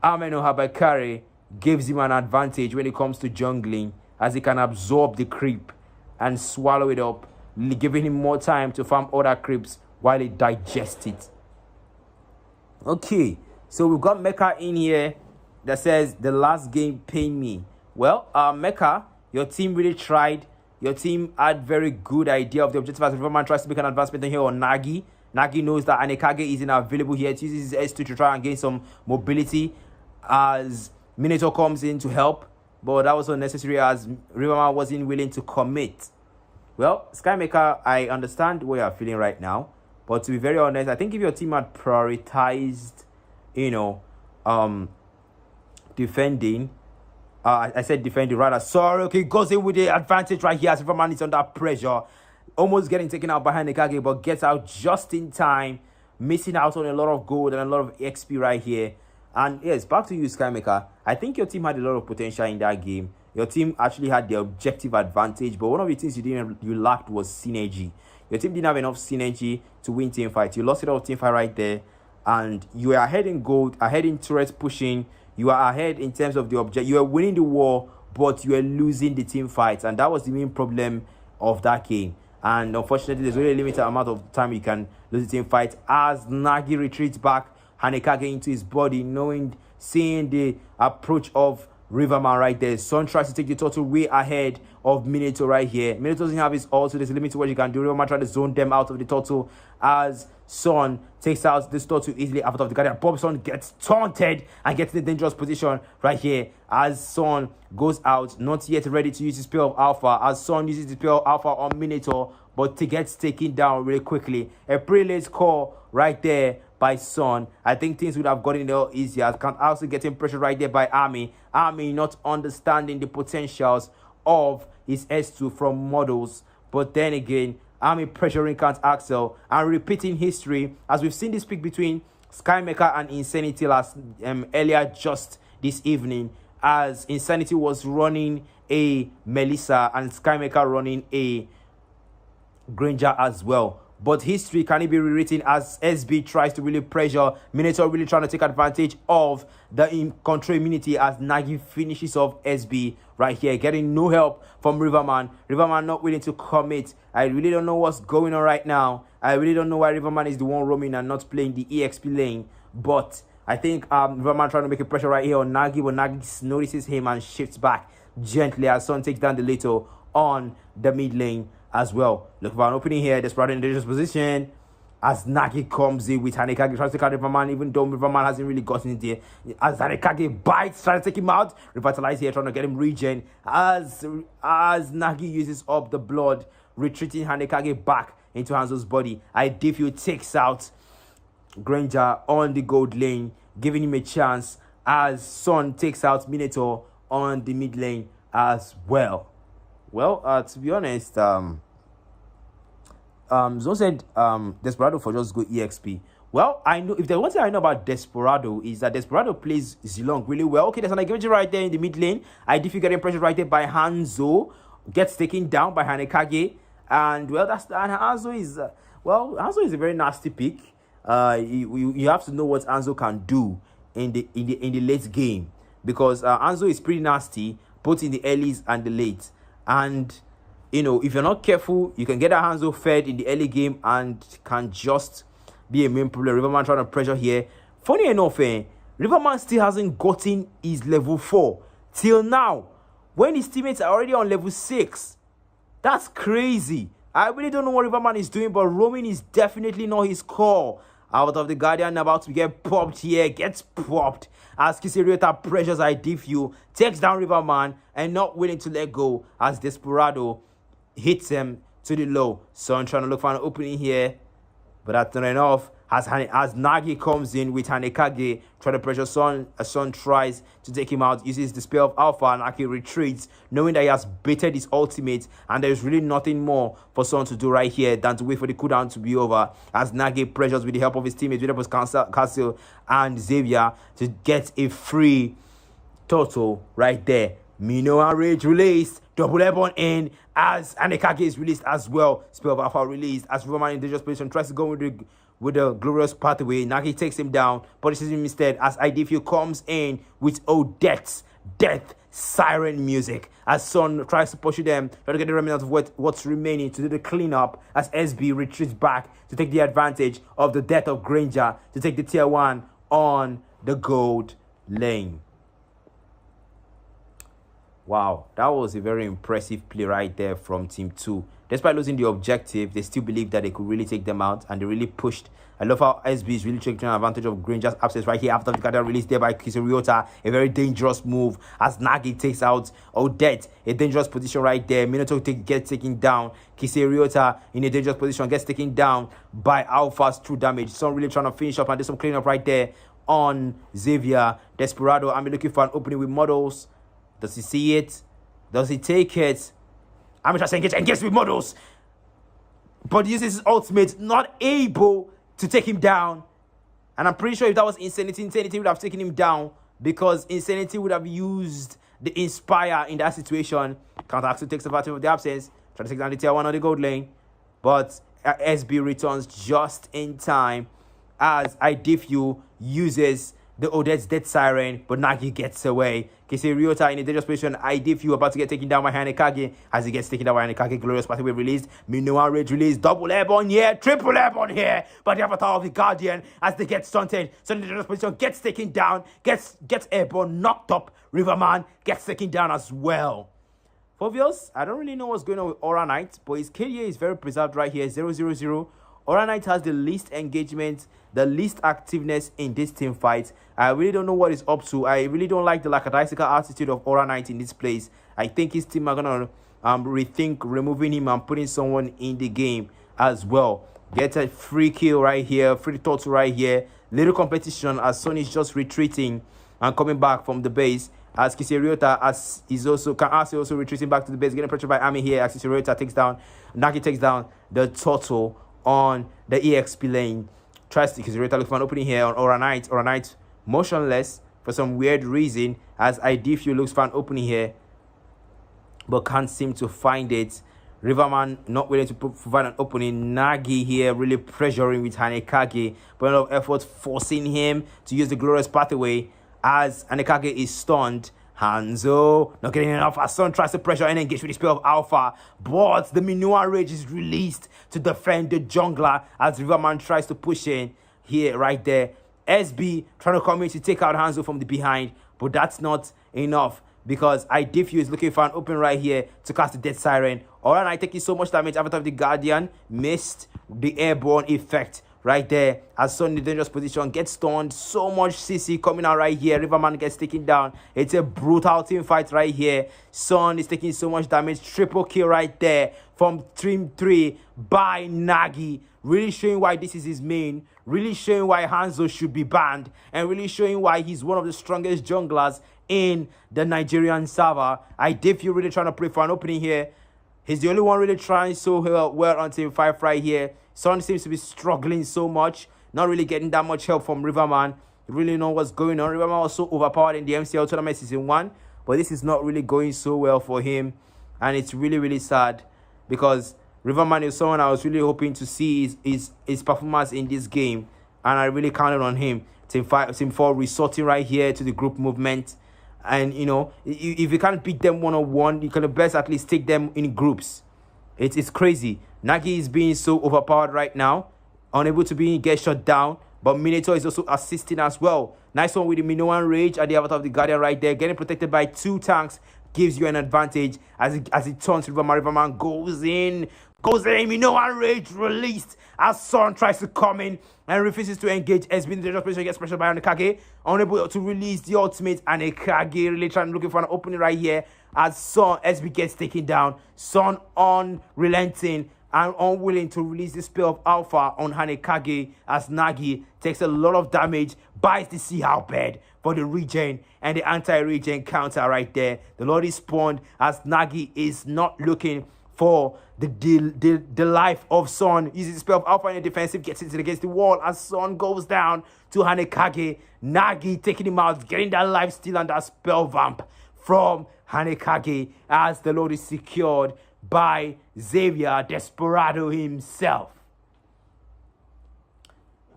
Ameno Habakare, gives him an advantage when it comes to jungling as he can absorb the creep and swallow it up, giving him more time to farm other creeps while he digests it. Okay, so we've got Mecha in here that says the last game pained me. Well, Mecha, your team really tried. Your team had very good idea of the objective as Riverman tries to make an advancement in here on Nagi. Nagi knows that Anekage isn't available here. It uses his S2 to try and gain some mobility as Minotaur comes in to help. But that was unnecessary as Riverman wasn't willing to commit. Well, Skymaker, I understand what you're feeling right now. But to be very honest, I think if your team had prioritized, defending, I said defending rather. Sorry, okay, goes in with the advantage right here as Riverman is under pressure. Almost getting taken out behind the Kage, but gets out just in time. Missing out on a lot of gold and a lot of XP right here. And yes, back to you, Skymaker. I think your team had a lot of potential in that game. Your team actually had the objective advantage, but one of the things you lacked was synergy. Your team didn't have enough synergy to win team fight. You lost it off team fight right there, and you were ahead in gold, ahead in turrets pushing. You are ahead in terms of the object. You were winning the war, but you were losing the team fights, and that was the main problem of that game. And unfortunately, there's only a limited amount of time you can lose the team fight as Nagi retreats back, Hanekage into his body, seeing the approach of Riverman right there. Son tries to take the turtle way ahead of Minotaur right here. Minotaur doesn't have his ult, so there's a limit to what you can do. Riverman trying to zone them out of the turtle as Son takes out this turtle easily out of the Guardian. Bobson gets taunted and gets in a dangerous position right here as Son goes out, not yet ready to use his spell of Alpha, as Son uses the spell of Alpha on Minotaur, but gets taken down really quickly. A pretty late call right there by Son. I think things would have gotten a little easier. Can also getting pressure right there by Army. Army not understanding the potentials of his S2 from models. But then again, Army pressuring Counter-Axel and repeating history as we've seen this pick between Skymaker and Insanity earlier just this evening as Insanity was running a Melissa and Skymaker running a Granger as well. But history can it be rewritten as SB tries to really pressure Minotaur, really trying to take advantage of the control immunity as Nagi finishes off SB right here, getting no help from Riverman. Riverman not willing to commit. I really don't know what's going on right now. I really don't know why Riverman is the one roaming and not playing the EXP lane. But I think Riverman trying to make a pressure right here on Nagi, but Nagi notices him and shifts back gently as Son takes down the little on the mid lane as well. Look for an opening here. Desperado in dangerous position as Nagi comes in with Hanekage, tries to catch Riverman, even though Riverman hasn't really gotten it there. As Hanekage bites, trying to take him out. Revitalize here, trying to get him regen. As Nagi uses up the blood, retreating Hanekage back into Hanzo's body. Idefu takes out Granger on the gold lane, giving him a chance as Son takes out Minotaur on the mid lane as well. Well, to be honest, Zone said Desperado for just go EXP. Well, I know if there's one thing I know about Desperado is that Desperado plays Zilong really well. Okay, there's an engagement right there in the mid lane. IDF getting pressured right there by Hanzo, gets taken down by Hanekage, and well, Hanzo is Hanzo is a very nasty pick. You have to know what Hanzo can do in the late game, because Hanzo is pretty nasty both in the earlys and the late, and if you're not careful, you can get a Hanzo fed in the early game and can just be a main problem. Riverman trying to pressure here. Funny enough, Riverman still hasn't gotten his level 4 till now, when his teammates are already on level 6. That's crazy. I really don't know what Riverman is doing, but roaming is definitely not his call. Out of the Guardian, about to get popped here, gets popped as Kisiriota pressures IDF, takes down Riverman and not willing to let go as Desperado hits him to the low. Son trying to look for an opening here, but that's not enough as Nagi comes in with Hanekage trying to pressure Son. Son tries to take him out, uses the spell of Alpha, and Nagi retreats, knowing that he has baited his ultimate, and there's really nothing more for Son to do right here than to wait for the cooldown to be over as Nagi pressures with the help of his teammates, with the help of Castle and Xavier, to get a free total right there. Minoa Rage released, double airborne in as Hanekage is released as well. Spell of Alpha released as Riverman in dangerous position tries to go with the glorious pathway. Nagi takes him down, punishes him instead as IDF comes in with Odette's death siren music as Son tries to pursue them, trying to get the remnants of what's remaining to do the cleanup as SB retreats back to take the advantage of the death of Granger to take the tier 1 on the gold lane. Wow, that was a very impressive play right there from Team 2. Despite losing the objective, they still believed that they could really take them out, and they really pushed. I love how SB is really taking advantage of Granger's absence right here after the Guardian release there by Kisiriota. A very dangerous move as Nagi takes out Odette. A dangerous position right there. Minotaur gets taken down. Kisiriota in a dangerous position gets taken down by Alpha's true damage. Son really trying to finish up and do some cleanup right there on Xavier. Desperado, I'm looking for an opening with models. Does he see it? Does he take it? I'm trying to engage with models. But uses his ultimate, not able to take him down. And I'm pretty sure if that was Insanity would have taken him down, because Insanity would have used the Inspire in that situation. Counter takes advantage of the absence, trying to take down the tier 1 on the gold lane. But SB returns just in time as IDF uses the Odette's Death Siren, but Nagi gets away. Kisiriota in a dangerous position. IDF about to get taken down by Hanekage as he gets taken down by Hanekage. Glorious Pathway released. Minoa Rage released. Double airborne here. Triple airborne here. But the Avatar of the Guardian as they get stunted. So in the dangerous position gets taken down. Gets airborne. Knocked up. Riverman gets taken down as well. For viewers, I don't really know what's going on with Aura Knight, but his KDA is very preserved right here. 0-0-0. Aura Knight has the least engagement, the least activeness in this team fight. I really don't know what he's up to. I really don't like the lackadaisical attitude of Aura Knight in this place. I think his team are going to rethink removing him and putting someone in the game as well. Get a free kill right here, free total right here. Little competition as Son is just retreating and coming back from the base. As Kisiriota is also retreating back to the base, getting pressured by Ami here. As Kisiriota takes down, Nagi takes down the total on the EXP lane. Tries to Kisiriota look for an opening here on Aura Knight. Aura Knight motionless for some weird reason as IDF looks for an opening here, but can't seem to find it. Riverman not willing to provide an opening. Nagi here really pressuring with Hanekage, but a lot of effort forcing him to use the glorious pathway as Hanekage is stunned. Hanzo not getting enough as Son tries to pressure and engage with the spell of Alpha, but the Minoa Rage is released to defend the jungler as Riverman tries to push in here right there. SB trying to come in to take out Hanzo from the behind, but that's not enough because IDF is looking for an open right here to cast the Death Siren. Aura Knight taking so much damage after the Guardian missed the airborne effect right there as Son in the dangerous position gets stunned. So much CC coming out right here. Riverman gets taken down. It's a brutal team fight right here. Son is taking so much damage. Triple kill right there from Team 3 by Nagi. really showing why this is his main, really showing why Hanzo should be banned, and really showing why he's one of the strongest junglers in the Nigerian server. I did feel really trying to pray for an opening here. He's the only one really trying so well on team 5 right here. Son seems to be struggling so much, not really getting that much help from Riverman. You really know what's going on. Riverman was so overpowered in the MCL tournament season 1, but this is not really going so well for him, and it's really, really sad because Riverman is someone I was really hoping to see his performance in this game, and I really counted on him. Team 4 resorting right here to the group movement. And, you know, if you can't beat them one-on-one, you can best at least take them in groups. It's crazy. Nagi is being so overpowered right now, unable to get shut down. But Minotaur is also assisting as well. Nice one with the Minoan Rage at the avatar of the Guardian right there. Getting protected by 2 tanks gives you an advantage as it turns Riverman. Riverman goes in. Minoan Rage released as Son tries to come in and refuses to engage. SB in the dangerous position, gets pressured by Hanekage, unable to release the ultimate. And Hanekage really looking for an opening right here as SB gets taken down. Son unrelenting and unwilling to release the spell of Alpha on Hanekage as Nagi takes a lot of damage, buys the Sea How bad for the regen and the anti-regen counter right there. The Lord is spawned as Nagi is not looking for the life of Son. Uses the spell of Alpha in the defensive, gets it against the wall as Son goes down to Hanekage. Nagi taking him out, getting that life steal and that spell vamp from Hanekage as the Lord is secured by Xavier Desperado himself.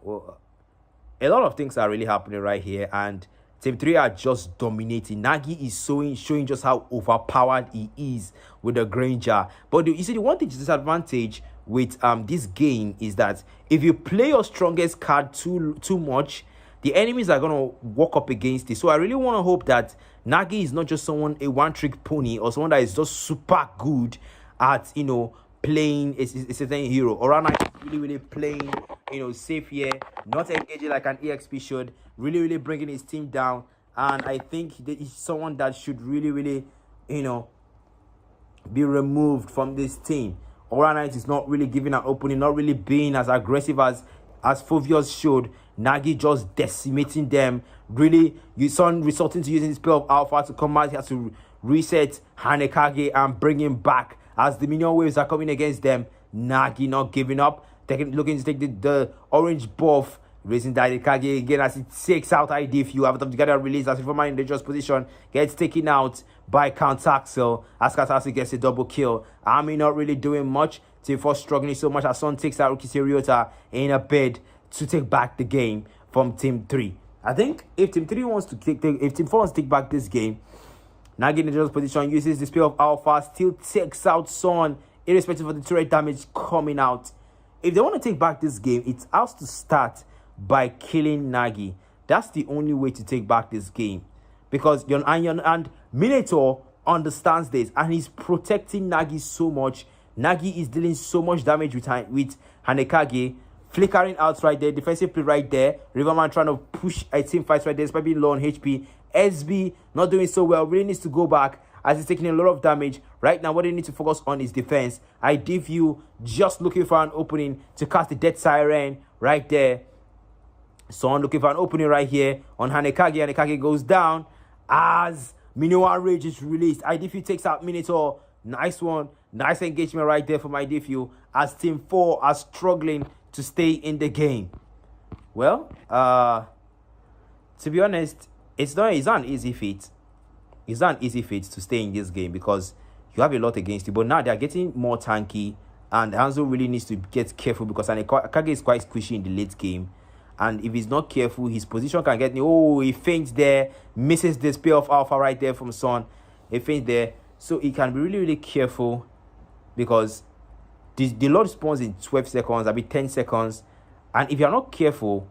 Well, a lot of things are really happening right here, and Team 3 are just dominating. Nagi is showing just how overpowered he is with the Granger. But you see, the one disadvantage with this game is that if you play your strongest card too much, the enemies are going to walk up against it. So I really want to hope that Nagi is not just a one-trick pony or someone that is just super good at, you know, playing a certain hero. Orana is really playing, you know, safe here, not engaging like an EXP should, really bringing his team down. And I think that he's someone that should really, you know, be removed from this team. Orana is not really giving an opening, not really being as aggressive as Fovios showed. Nagi just decimating them. Really, you saw him resorting to using the spell of Alpha to come out. He has to reset Hanekage and bring him back as the minion waves are coming against them. Nagi not giving up, looking to take the orange buff, raising Hanekage again as it takes out IDFU. After the Guardian release as Riverman in dangerous position, gets taken out by Countaxel as Katasi gets a double kill. Army not really doing much. Team 4 struggling so much as Son takes out Ryota in a bid to take back the game from Team 3. I think if Team 3 wants to if Team 4 wants to take back this game, Nagi in dangerous position uses the spell of Alpha, still takes out Son, irrespective of the turret damage coming out. If they want to take back this game, it has to start by killing Nagi. That's the only way to take back this game, because and Minotaur understands this and he's protecting Nagi so much. Nagi is dealing so much damage with Hanekage, flickering out right there, defensive play right there. Riverman trying to push a team fight right there, despite being low on HP. SB not doing so well, really needs to go back as he's taking a lot of damage. Right now, what they need to focus on is defense. IDFU just looking for an opening to cast the Death Siren right there. Son looking for an opening right here on Hanekage. Hanekage goes down as Minoan Rage is released. IDFU takes out Minotaur. Nice one. Nice engagement right there from IDFU as Team 4 are struggling to stay in the game. Well, to be honest, it's not an easy feat. It's not an easy feat to stay in this game because you have a lot against you. But now they're getting more tanky, and Hanzo really needs to get careful because Hanekage is quite squishy in the late game. And if he's not careful, his position can get... Oh, he feints there. Misses the spell of Alpha right there from Son. He feints there. So he can be really careful because the Lord spawns in 12 seconds, a bit 10 seconds. And if you're not careful,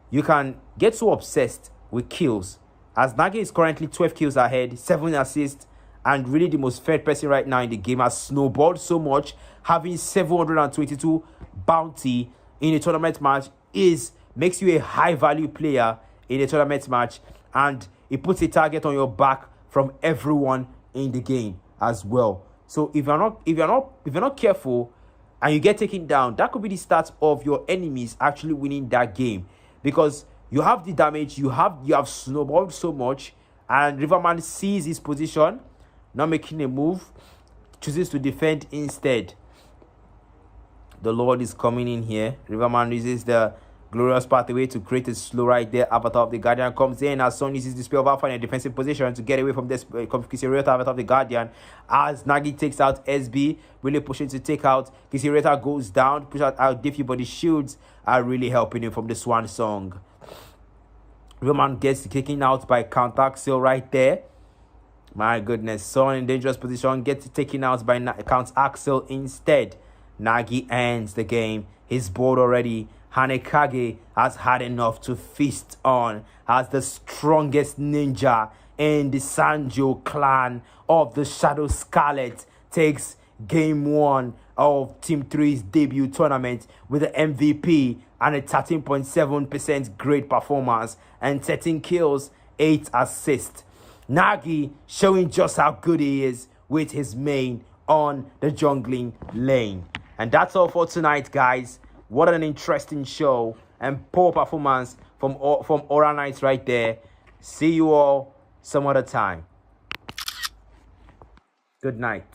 you can get so obsessed with kills. As Nagi is currently 12 kills ahead, 7 assists, and really the most fair person right now in the game, has snowballed so much. Having 722 bounty in a tournament match makes you a high value player in a tournament match, and it puts a target on your back from everyone in the game as well. So if you're not careful, and you get taken down, that could be the start of your enemies actually winning that game, because you have the damage, you have snowballed so much, and Riverman sees his position, not making a move, chooses to defend instead. The Lord is coming in here. Riverman uses the glorious pathway to create a slow right there. Avatar of the Guardian comes in as Son uses the spell of Alpha in a defensive position to get away from this Kisireta. Avatar of the Guardian, as Nagi takes out SB, really pushing to take out. Kisireta goes down, push out Diffie, but the shields are really helping him from the Swan Song. Riverman gets kicking out by Count Axel right there. My goodness, Son in dangerous position, gets taken out by Count Axel instead. Nagi ends the game. He's bored already. Hanekage has had enough to feast on as the strongest ninja in the Sanjo clan of the Shadow Scarlet takes game 1 of Team 3's debut tournament with the MVP and a 13.7% grade performance and 13 kills, 8 assists. Nagi showing just how good he is with his main on the jungling lane. And that's all for tonight, guys. What an interesting show and poor performance from Aura Knights right there. See you all some other time. Good night.